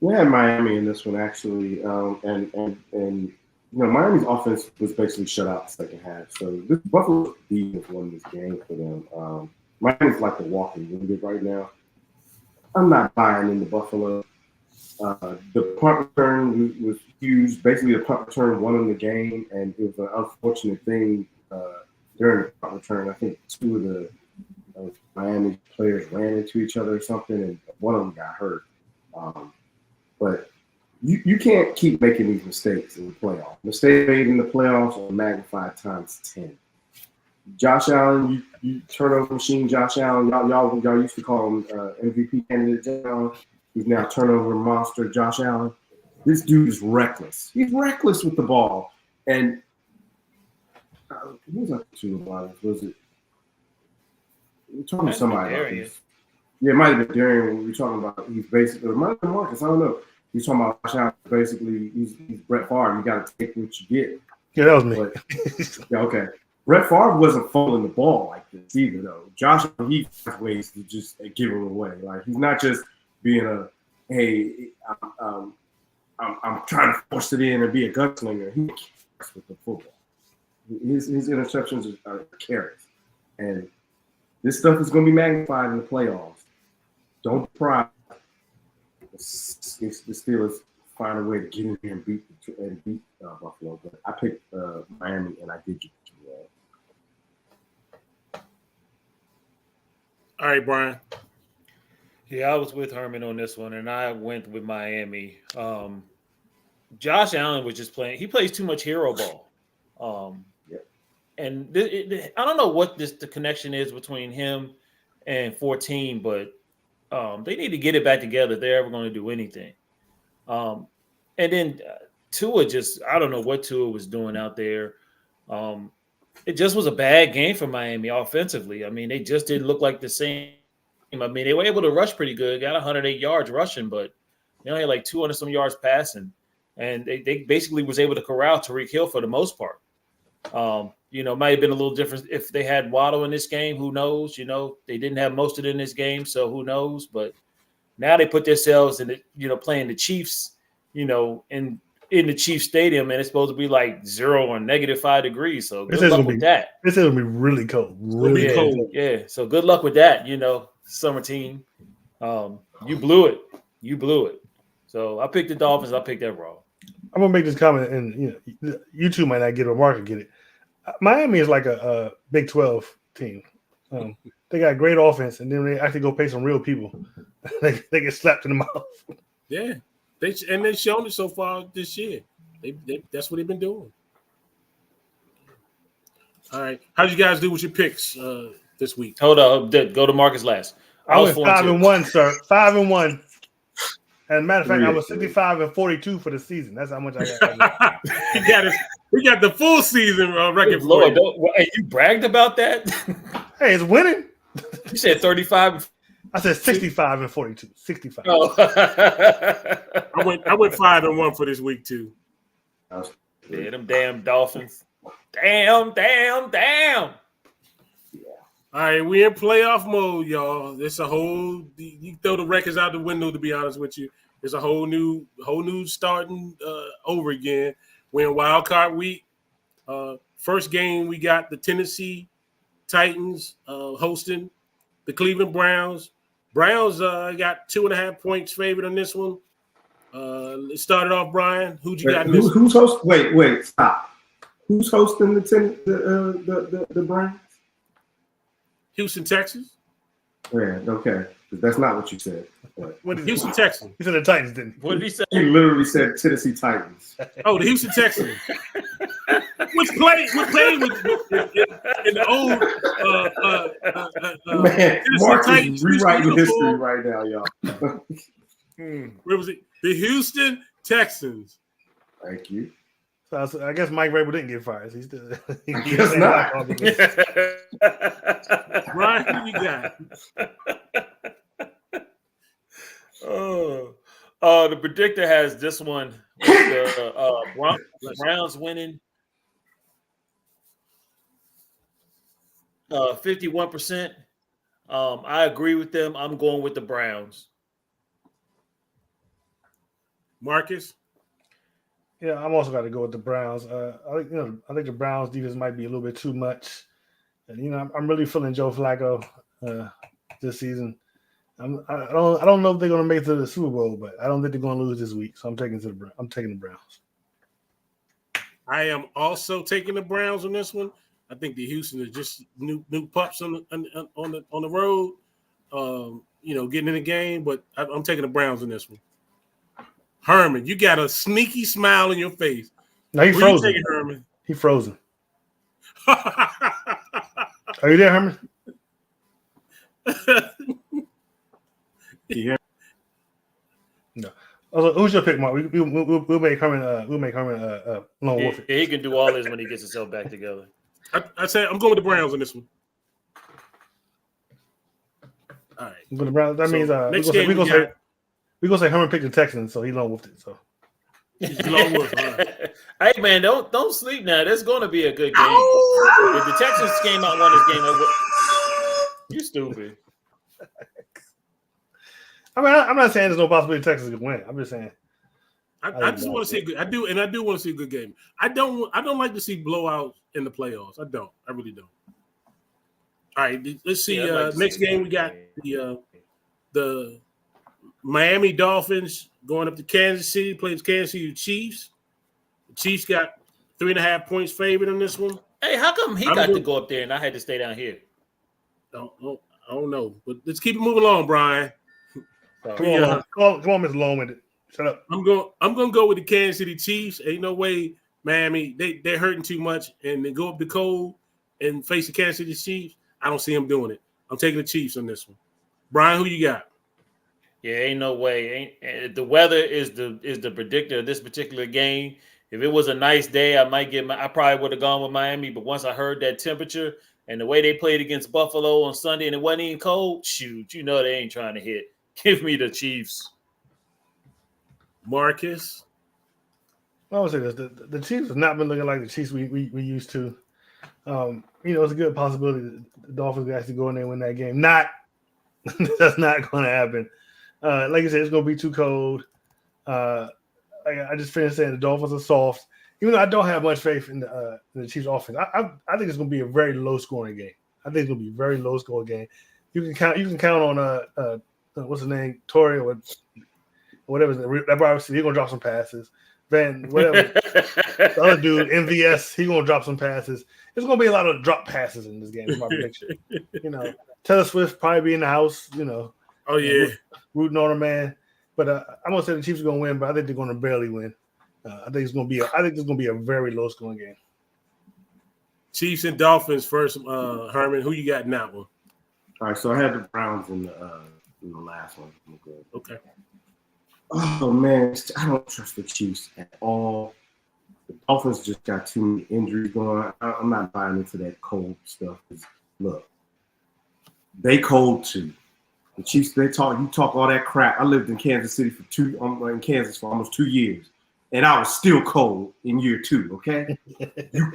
We had Miami in this one actually, and Miami's offense was basically shut out the second half. So this Buffalo defense won this game for them. Miami's like the walking wounded right now. I'm not buying into Buffalo. The punt return was huge. Basically, the punt return won them the game, and it was an unfortunate thing during the punt return. I think 2 of the Miami players ran into each other or something, and one of them got hurt. But you can't keep making these mistakes in the playoffs. Mistakes made in the playoffs are magnified times 10. Josh Allen, you turnover machine. Josh Allen, y'all used to call him MVP candidate. Josh Allen. He's now turnover monster. Josh Allen. This dude is reckless. He's reckless with the ball. And who was that to about it? Was it? We're talking to somebody about this. Yeah, it might have been Darian. We were talking about he's basically, it might have been Marcus. I don't know. He's talking about Josh Allen. Basically, he's Brett Favre. You got to take what you get. Yeah, that was me. But, yeah, okay. Brett Favre wasn't fumbling the ball like this either, though. Josh, he finds ways to just give him away. Like he's not just being I'm trying to force it in and be a gunslinger. He cares with the football. His interceptions are carries, and this stuff is going to be magnified in the playoffs. Don't try. The Steelers find a way to get in here and beat Buffalo. But I picked Miami, and I did get All right, Brian. Yeah, I was with Herman on this one, and I went with Miami. Josh Allen was just playing. He plays too much hero ball. And I don't know what the connection is between him and 14, but they need to get it back together if they're ever going to do anything. And then Tua I don't know what Tua was doing out there. It just was a bad game for Miami offensively. I mean, they just didn't look like the same. I mean, they were able to rush pretty good, got 108 yards rushing, but they only had like 200 some yards passing. And they basically was able to corral Tyreek Hill for the most part. Might have been a little different if they had Waddle in this game. Who knows? They didn't have most of it in this game, so who knows? But now they put themselves in playing the Chiefs, in in the Chiefs Stadium, and it's supposed to be like 0 or -5 degrees. So This good is luck gonna with be that. this is gonna be really cold. Really be Yeah, cold. yeah. So good luck with that. Summer team. You blew it. You blew it. So I picked the Dolphins. I picked that wrong. I'm gonna make this comment, and you two might not get it, or Mark can get it. Miami is like a Big 12 team. They got great offense, and then they actually go pay some real people. they get slapped in the mouth. Yeah, they've shown it so far this year. That's what they've been doing. All right, how'd you guys do with your picks this week? Hold up. Go to Marcus last. I was 4-2. 5-1, sir. 5-1. As a matter of fact, I was 3-2. 65-42 for the season. That's how much I got. we got the full season record for Lord, you. hey, you bragged about that? Hey, it's winning. You said 35. I said 65-42. 65. Oh. I went 5-1 for this week too. Yeah, them damn Dolphins. Damn. All right, we in playoff mode, y'all. It's a whole. You throw the records out the window. To be honest with you, it's a whole new starting over again. We're in wild card week. First game, we got the Tennessee Titans hosting the Cleveland Browns. Browns got 2.5 points favored on this one. Let's start it off, Brian. Who'd you got in this? Who's hosting? Wait, stop. Who's hosting the Browns? Houston, Texas. Yeah, okay. That's not what you said. What is Houston, Texas. He said the Titans, didn't he? What did he say? You literally said Tennessee Titans. Oh, the Houston Texans. Which played in the old Man, Tennessee Mark Titans is rewriting uniform. history right now, y'all. Where was it? The Houston Texans. Thank you. So I guess Mike Vrabel didn't get fired. He's still. Guess not. Brian, who you got? The predictor has this one. The Browns winning 51%. I agree with them. I'm going with the Browns. Marcus? Yeah, I'm also got to go with the Browns. I think the Browns defense might be a little bit too much. And, I'm really feeling Joe Flacco this season. I don't know if they're going to make it to the Super Bowl, but I don't think they're going to lose this week. So I'm taking the Browns. I am also taking the Browns on this one. I think the Houston is just new pups on the road. Getting in the game, but I'm taking the Browns on this one. Herman, you got a sneaky smile in your face. No, he's Where you frozen. taking, Herman? He's frozen. Are you there, Herman? Yeah. No. Also, who's your pick, Mark? We'll make Herman. We'll make Herman lone wolf. Yeah, he can do all this when he gets himself back together. I say I'm going with the Browns on this one. All right. But the Browns. That So, means next we're game gonna say Herman picked the Texans, so he lone wolfed it. So Lone wolf, all right. Hey man, don't sleep now. There's going to be a good game. If the Texans came out and won this game, you stupid. I mean, I'm not saying there's no possibility Texas could win. I'm just saying. I just want to see a good. I do want to see a good game. I don't like to see blowouts in the playoffs. I really don't. All right, let's see. Yeah, I'd like to Next see a game good we got game. the Miami Dolphins going up to Kansas City, plays Kansas City Chiefs. The Chiefs got 3.5 points favored on this one. Hey, how come he got to go up there and I had to stay down here? I don't know, but let's keep it moving along, Brian. Come on, Mr. Long-winded. Shut up. I'm going to go with the Kansas City Chiefs. Ain't no way Miami they're hurting too much, and they go up the cold and face the Kansas City Chiefs. I don't see them doing it. I'm taking the Chiefs on this one. Brian, who you got? Yeah, ain't no way. The weather is the predictor of this particular game. If it was a nice day, I probably would have gone with Miami. But once I heard that temperature and the way they played against Buffalo on Sunday, and it wasn't even cold, shoot, they ain't trying to hit. Give me the Chiefs. Marcus. I would say this: the Chiefs have not been looking like the Chiefs we used to. It's a good possibility that the Dolphins could actually go in there and win that game. That's not going to happen. Like I said, it's going to be too cold. I just finished saying the Dolphins are soft. Even though I don't have much faith in the Chiefs offense, I think it's going to be a very low scoring game. I think it's going to be a very low scoring game. You can count on what's his name, Torrey or whatever. That obviously he's going to drop some passes. Van whatever the other dude MVS, he's going to drop some passes. There's going to be a lot of drop passes in this game. Is my prediction. Taylor Swift probably be in the house. Oh yeah, rooting on her man. But I'm gonna say the Chiefs are gonna win, but I think they're gonna barely win. I think it's gonna be a very low scoring game. Chiefs and Dolphins first. Herman, who you got in that one? All right, so I had the Browns in the last one. Okay. Oh man, I don't trust the Chiefs at all. The Dolphins just got too many injuries going on. I'm not buying into that cold stuff. Look, they cold too. The Chiefs, you talk all that crap. I lived in Kansas City in Kansas for almost 2 years, and I was still cold in year 2. Okay,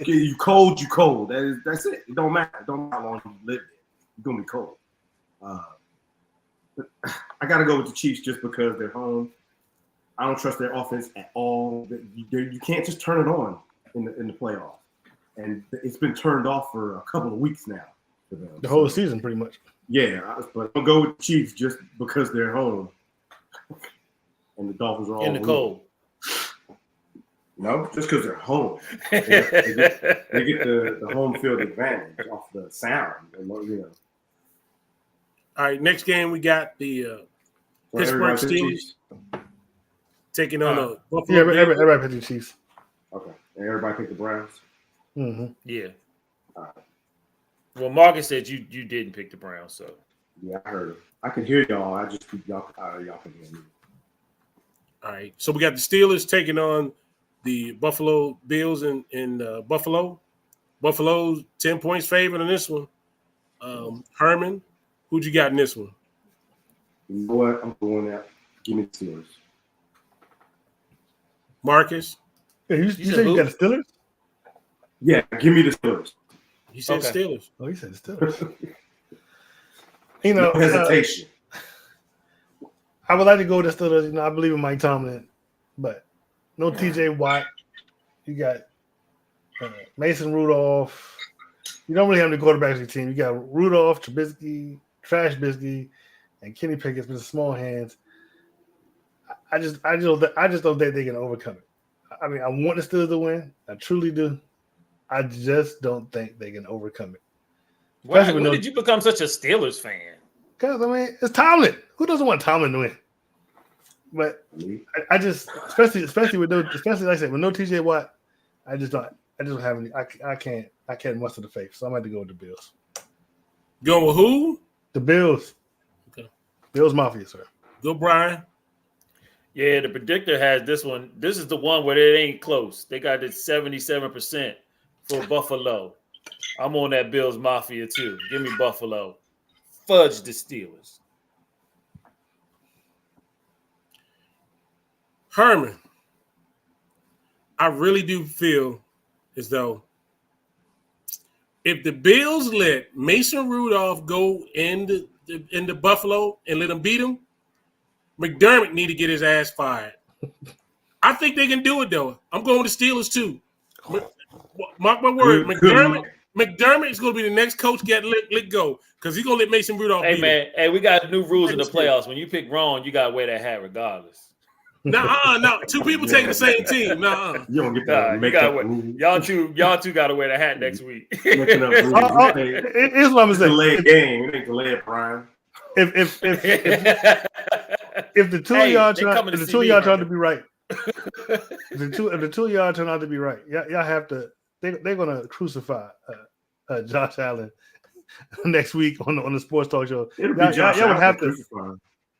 you cold, you cold. That's it. It don't matter. It don't matter how long you live there. You're gonna be cold. But I gotta go with the Chiefs just because they're home. I don't trust their offense at all. You can't just turn it on in the playoffs, and it's been turned off for a couple of weeks now for them. The whole season, pretty much. Yeah, but I'll go with the Chiefs just because they're home, and the Dolphins are all in the cold. No, just because they're home. They get the home field advantage off the sound. All right, next game we got the Pittsburgh Steelers taking on the Buffalo. Yeah, everybody picked the Chiefs. Okay, and everybody picked the Browns. Mm-hmm. Yeah. All right. Well, Marcus said you didn't pick the Browns, so yeah, I heard it. I can hear y'all. I just keep y'all can hear me. All right, so we got the Steelers taking on the Buffalo Bills in Buffalo. Buffalo's 10 points favored in this one. Herman, who'd you got in this one? You know what? I'm going out. Give me the Steelers. Marcus? Yeah, you said you got the Steelers? Yeah, give me the Steelers. He said Steelers. Oh, he said the Steelers. No hesitation. I would like to go with the Steelers. I believe in Mike Tomlin, but no TJ Watt. You got Mason Rudolph. You don't really have any quarterbacks on your team. You got Rudolph, Trubisky, Trash Bisky, and Kenny Pickett with the small hands. I just don't think they can overcome it. I mean, I want the Steelers to win. I truly do. I just don't think they can overcome it. When did you become such a Steelers fan? Because, I mean, it's Tomlin. Who doesn't want Tomlin to win? But I just, especially like I said, with no TJ Watt, I don't have any. I can't muster the faith. So I'm going to go with the Bills. Going with who? The Bills. Okay. Bills Mafia, sir. Go, Brian. Yeah, the predictor has this one. This is the one where it ain't close. They got it 77% for Buffalo. I'm on that Bills Mafia too. Give me Buffalo. Fudge the Steelers. Herman, I really do feel as though if the Bills let Mason Rudolph go into Buffalo and let him beat him, McDermott need to get his ass fired. I think they can do it, though. I'm going with the Steelers, too. Mark my word. McDermott is going to be the next coach get let go because he's going to let Mason Rudolph beat him. Hey, we got new rules in the playoffs. When you pick wrong, you got to wear that hat regardless. No. Two people taking the same team. You don't get that. Y'all two got to wear the hat next week. Here's what I'm saying. Delayed game. It ain't delayed, Brian. If the two of y'all trying to be right, if the two of y'all turn out to be right, y'all have to. They're gonna crucify Josh Allen next week on the sports talk show.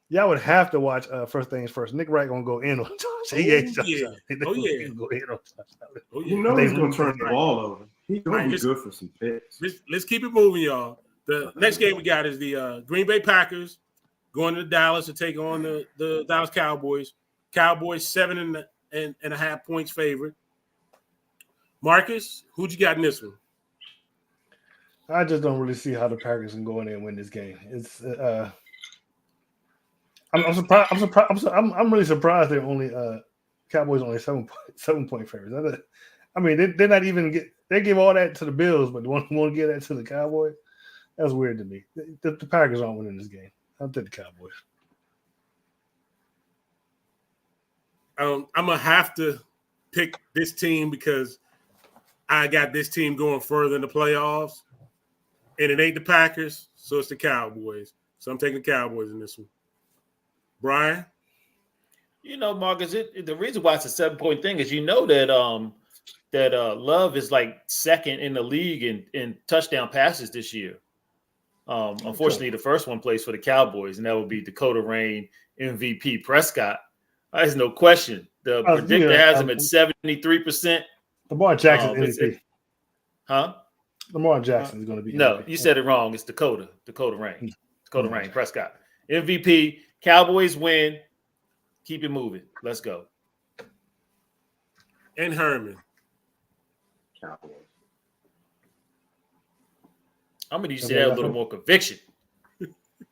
Y'all would have to watch First Things First. Nick Wright gonna go in on Josh. He hates Josh Allen. Oh yeah. Go in on Josh Allen. You know he's gonna turn the ball over. He's gonna be good for some picks. Let's keep it moving, y'all. The next game we got is the Green Bay Packers going to Dallas to take on the Dallas Cowboys. Cowboys 7.5 points favored. Marcus, who'd you got in this one? I just don't really see how the Packers can go in there and win this game. It's I'm surprised. I'm really surprised they're only Cowboys only 7-point favorites. I mean, they're not even they give all that to the Bills, but want to give that to the Cowboys. That's weird to me. The Packers aren't winning this game. I'll take the Cowboys. I'm gonna have to pick this team because I got this team going further in the playoffs, and it ain't the Packers, so it's the Cowboys. So I'm taking the Cowboys in this one. Brian? You know, Marcus, the reason why it's a 7-point thing is that Love is like second in the league in touchdown passes this year. Unfortunately, the first one plays for the Cowboys, and that would be Dakota Rain MVP Prescott. There's no question. The predictor has him at 73%. Lamar Jackson's MVP. Huh? Lamar Jackson is going to be No, MVP. you said it wrong. It's Dakota Rain. Dakota Rain, Prescott. MVP. Cowboys win. Keep it moving. Let's go. And Herman. Cowboys. I'm going to need to say that with a little more conviction.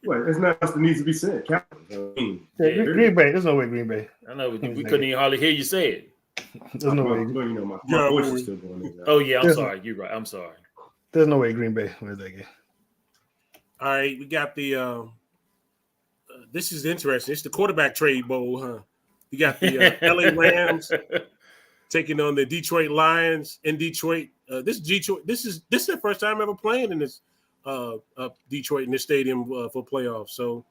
Well, there's nothing else that needs to be said. Cowboys. I mean, Green Bay. There's no way Green Bay. I know we couldn't even hardly hear you say it. There's no way. You know, my voice is still going in. Oh, yeah, I'm sorry. You're right. I'm sorry. There's no way Green Bay wins that game. All right, we got the this is interesting. It's the quarterback trade bowl, huh? You got the LA Rams taking on the Detroit Lions in Detroit. This is their first time ever playing in this Detroit in this stadium for playoffs. So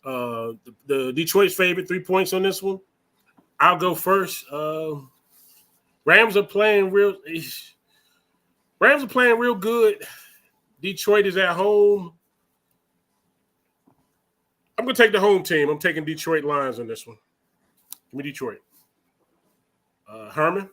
the Detroit's favorite 3 points on this one. I'll go first. Rams are playing real good. Detroit is at home. I'm going to take the home team. I'm taking Detroit Lions on this one. Give me Detroit. Herman?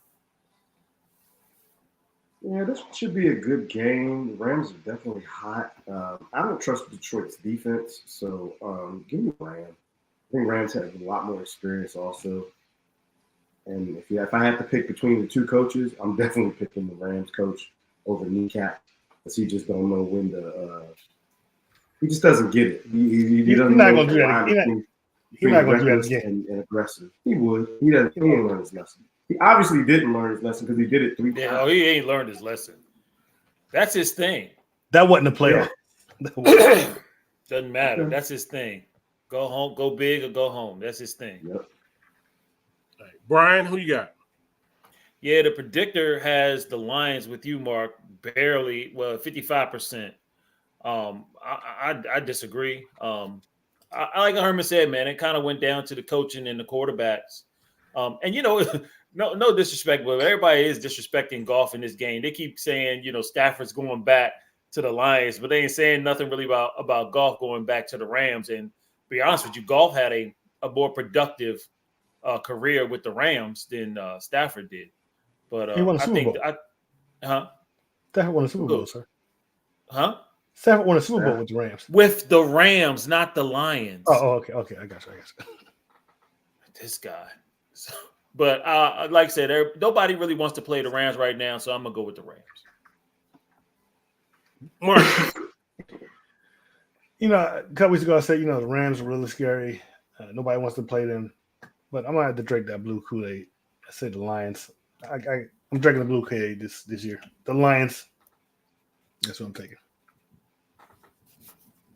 Yeah, this should be a good game. The Rams are definitely hot. I don't trust Detroit's defense, so give me Rams. I think Rams have a lot more experience also. And if I have to pick between the two coaches, I'm definitely picking the Rams coach over Kneecap because he just don't know when to he just doesn't get it. He doesn't know going to do that. He's not going to do that again. And aggressive. He would. He ain't learned his lesson. He obviously didn't learn his lesson because he did it 3 times. Yeah, he ain't learned his lesson. That's his thing. That wasn't a playoff. Yeah. Doesn't matter. That's his thing. Go home, go big or go home. That's his thing. Yep. All right. Brian, who you got? Yeah, the predictor has the Lions with you, Mark, barely, 55%. I disagree. I like Herman said, man, it kind of went down to the coaching and the quarterbacks. And no disrespect, but everybody is disrespecting Goff in this game. They keep saying, Stafford's going back to the Lions, but they ain't saying nothing really about Goff going back to the Rams. And to be honest with you, Goff had a more productive career with the Rams than Stafford did. But he won a Super Bowl. Stafford won a Super Bowl, sir. Huh? Stafford won a Super Bowl with the Rams. With the Rams, not the Lions. Oh, okay. I got you. This guy. So, but like I said, nobody really wants to play the Rams right now, so I'm going to go with the Rams. Mark. A couple weeks ago I said, the Rams are really scary. Nobody wants to play them. But I'm going to have to drink that blue Kool-Aid. I said the Lions. I'm drinking the blue Kool-Aid this year. The Lions. That's what I'm taking.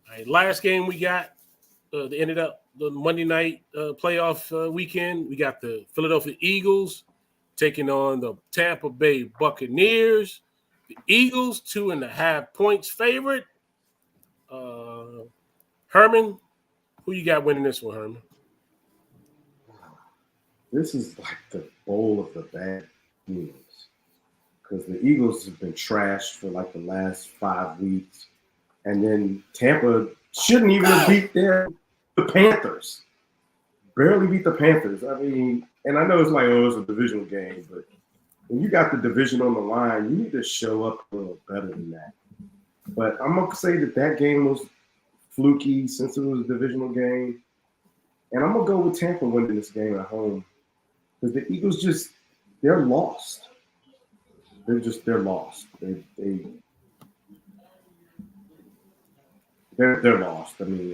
All right, last game we got that ended up the Monday night playoff weekend. We got the Philadelphia Eagles taking on the Tampa Bay Buccaneers. The Eagles 2.5 points favorite. Herman, who you got winning this one, Herman? This is like the bowl of the bad news because the Eagles have been trashed for like the last 5 weeks. And then Tampa shouldn't even have beat the Panthers. Barely beat the Panthers. I mean, and I know it's like, it's a divisional game, but when you got the division on the line, you need to show up a little better than that. But I'm going to say that game was fluky since it was a divisional game. And I'm going to go with Tampa winning this game at home. Because the Eagles they're lost. They're lost. They're lost. I mean,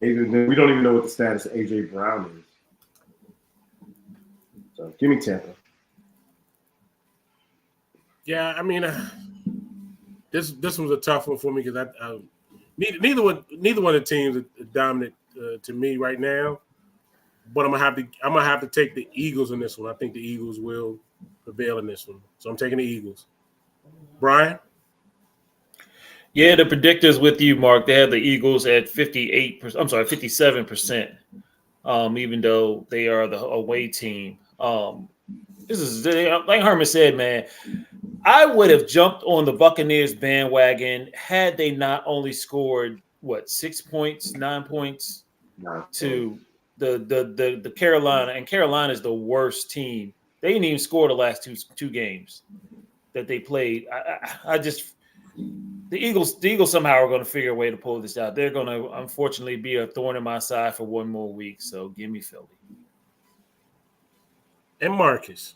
we don't even know what the status of A.J. Brown is. So give me Tampa. Yeah, I mean, this was a tough one for me because neither one of the teams are dominant to me right now. But I'm gonna have to take the Eagles in this one. I think the Eagles will prevail in this one, so I'm taking the Eagles. Brian? Yeah, the predictors with you, Mark. They have the Eagles at 58%. I'm sorry, 57%. Even though they are the away team. This is like Herman said, man. I would have jumped on the Buccaneers bandwagon had they not only scored 6 points, 9 points to the Carolina, and Carolina is the worst team. They didn't even score the last two games that they played. I just the Eagles somehow are going to figure a way to pull this out. They're going to unfortunately be a thorn in my side for one more week. So give me Philly. And Marcus.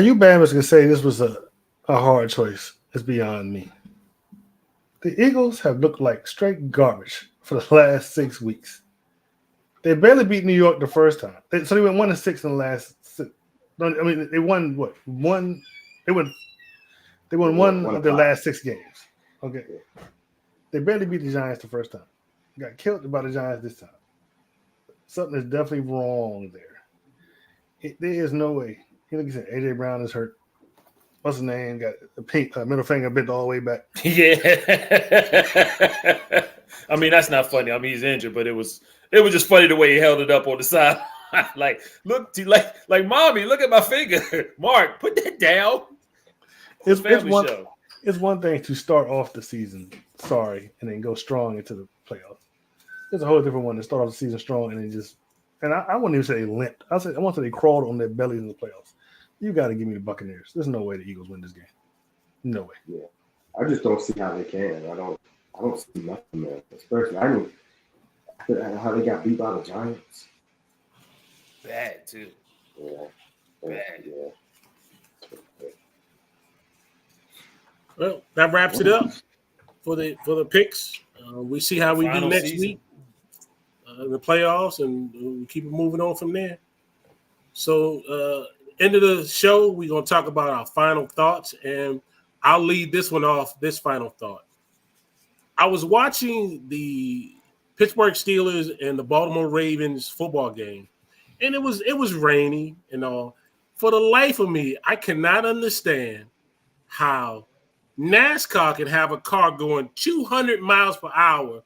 You Bama's can say this was a hard choice. It's beyond me. The Eagles have looked like straight garbage for the last 6 weeks. They barely beat New York the first time. So they went 1-6 in the last 6. I mean, they won what? They won one of their last 6 games. Okay. They barely beat the Giants the first time. Got killed by the Giants this time. Something is definitely wrong there. There is no way. Like you said, A.J. Brown is hurt. What's his name? Got the pink middle finger bent all the way back. Yeah. I mean, that's not funny. I mean, he's injured, but it was just funny the way he held it up on the side. Like, look, like, mommy, look at my finger. Mark, put that down. It's one thing to start off the season and then go strong into the playoffs. It's a whole different one to start off the season strong and then just I wouldn't even say they limped. I want to say they crawled on their bellies in the playoffs. You got to give me the Buccaneers. There's no way the Eagles win this game. No way. Yeah, I just don't see how they can. I don't see nothing there. Especially, I mean, how they got beat by the Giants. Bad too. Yeah. Bad. Yeah. Well, that wraps it up for the picks. We see how we do next week in the playoffs, and we keep it moving on from there. So, end of the show, we're going to talk about our final thoughts, and I'll lead this one off, this final thought. I was watching the Pittsburgh Steelers and the Baltimore Ravens football game, and it was rainy and all. For the life of me, I cannot understand how NASCAR can have a car going 200 miles per hour,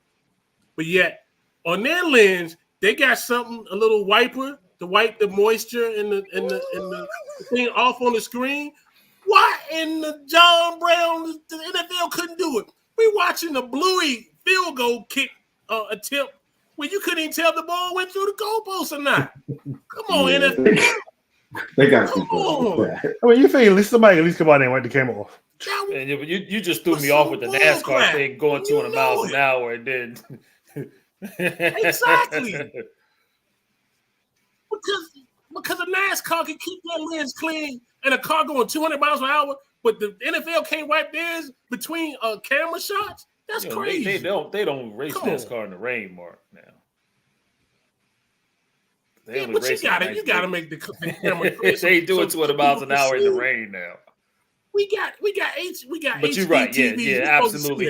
but yet on their lens, they got a little wiper to wipe the moisture and the thing off on the screen. Why in the John Brown, the NFL couldn't do it? We watching the Bluey field goal kick attempt where you couldn't even tell if the ball went through the goalpost or not. Come on, NFL. They got to Come on. I mean, you think at least somebody come out there and wipe the camera off. And you just threw me off with the NASCAR thing going 200 miles an hour and then exactly. Because a NASCAR can keep their lens clean and a car going 200 miles an hour, but the NFL can't wipe theirs between camera shots. That's crazy. They don't race NASCAR in the rain, Mark. Now. Yeah, but you gotta make the camera clear. They do it 200 miles an hour in the rain now. We got But HD you're right. TVs. Yeah, absolutely.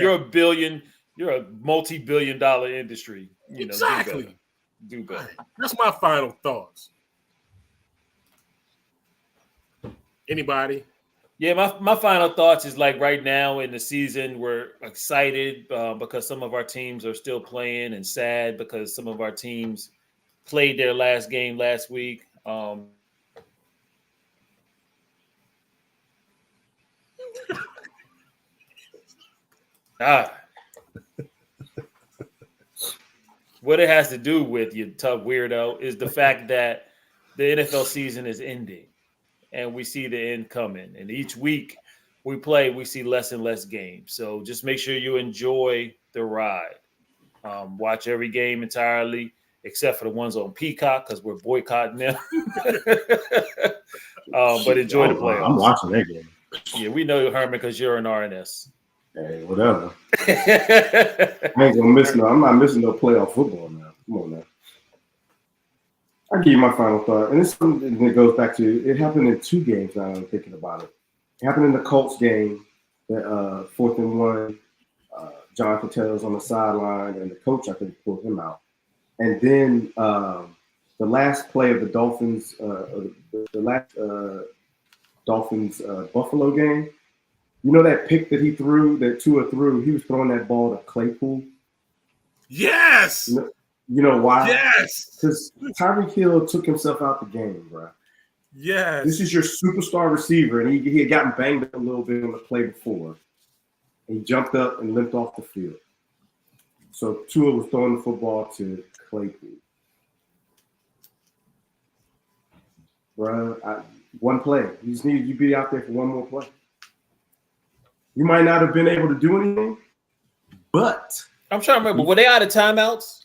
You're a multi-billion-dollar industry. Exactly. Do better. That's my final thoughts. Anybody? Yeah, my final thoughts is like right now in the season, we're excited because some of our teams are still playing and sad because some of our teams played their last game last week. What it has to do with, you tough weirdo, is the fact that the NFL season is ending and we see the end coming. And each week we play, we see less and less games. So just make sure you enjoy the ride. Watch every game entirely, except for the ones on Peacock because we're boycotting them. But enjoy the playoffs. I'm watching that game. Yeah, we know Herman because you're an RNS. Hey, whatever. I'm not missing no playoff football now. Come on now. I'll give you my final thought. And this is something that goes back to, it happened in 2 games now I'm thinking about it. It happened in the Colts game, the 4th and 1. Jonathan Taylor's on the sideline, and the coach, I think, pulled him out. And then the last play of the Dolphins, Dolphins Buffalo game, you know that pick that he threw, that Tua threw, he was throwing that ball to Claypool. Yes. You know why? Yes. Because Tyreek Hill took himself out the game, bro. Yes. This is your superstar receiver, and he had gotten banged up a little bit on the play before. He jumped up and limped off the field. So Tua was throwing the football to Claypool. Bro, one play. You just needed you to be out there for one more play. You might not have been able to do anything, but I'm trying to remember. Were they out of timeouts?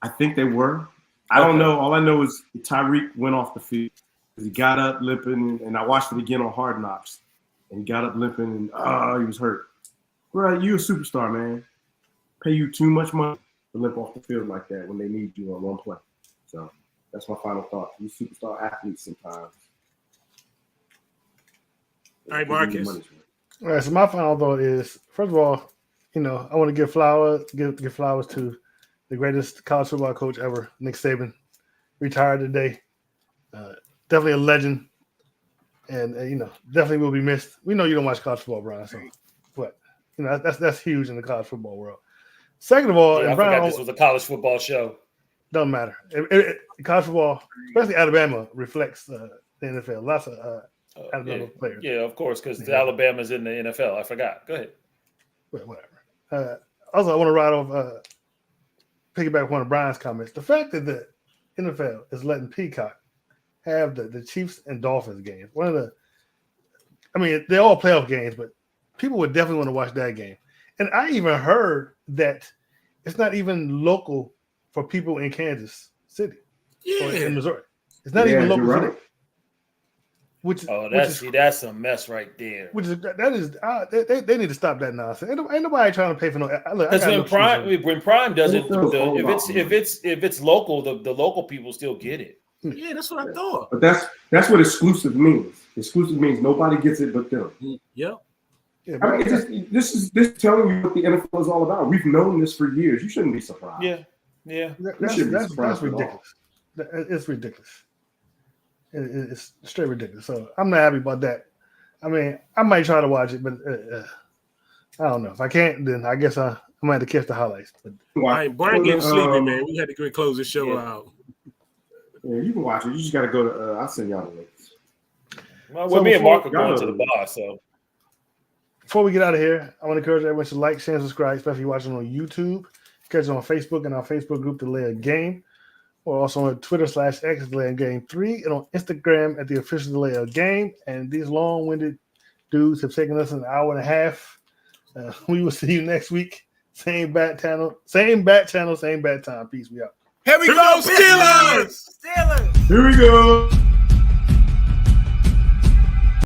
I think they were. I don't know. All I know is Tyreek went off the field. He got up limping, and I watched it again on Hard Knocks. And he got up limping, and he was hurt. Bro, you a superstar, man. Pay you too much money to limp off the field like that when they need you on one play. So that's my final thought. You superstar athletes sometimes. All right, Marcus. All right, so my final thought is, first of all, I want to give flowers to the greatest college football coach ever, Nick Saban, retired today. Definitely a legend, and definitely will be missed. We know you don't watch college football, Brian, so but that's huge in the college football world. Second of all, I Brian, forgot this was a college football show. Doesn't matter. College football, especially Alabama, reflects the NFL. Lots of Alabama players. Yeah, of course, because Alabama's in the NFL. I forgot. Go ahead. But whatever. Also, I want to ride off, piggyback one of Brian's comments. The fact that the NFL is letting Peacock have the Chiefs and Dolphins games. They're all playoff games, but people would definitely want to watch that game. And I even heard that it's not even local for people in Kansas City or in Missouri. It's not even local for them. That's a mess right there. They need to stop that nonsense. Ain't nobody trying to pay for no. Because when Prime does it, if it's local, the local people still get it. Yeah, that's what I thought. But that's what exclusive means. Exclusive means nobody gets it but them. Yep. Yeah, I mean, this is telling you what the NFL is all about. We've known this for years. You shouldn't be surprised. Yeah. That's ridiculous. It's ridiculous. It's straight ridiculous. So I'm not happy about that. I mean, I might try to watch it, but I don't know. If I can't, then I guess I might have to catch the highlights. But all right, Brian getting sleepy, man. We had to close the show out. Yeah, you can watch it. You just got to go to. I'll send y'all the links. Well, me and Mark are going to the bar, so. Before we get out of here, I want to encourage everyone to like, share, and subscribe, especially if you're watching on YouTube. Catch us on Facebook and our Facebook group, The Lay of Game. Or also on Twitter /X, The Lay of Game 3, and on Instagram at The Official The Lay of Game. And these long-winded dudes have taken us an hour and a half. We will see you next week. Same bat channel, same bat time. Peace. We out. Here we go, Steelers! Here we go.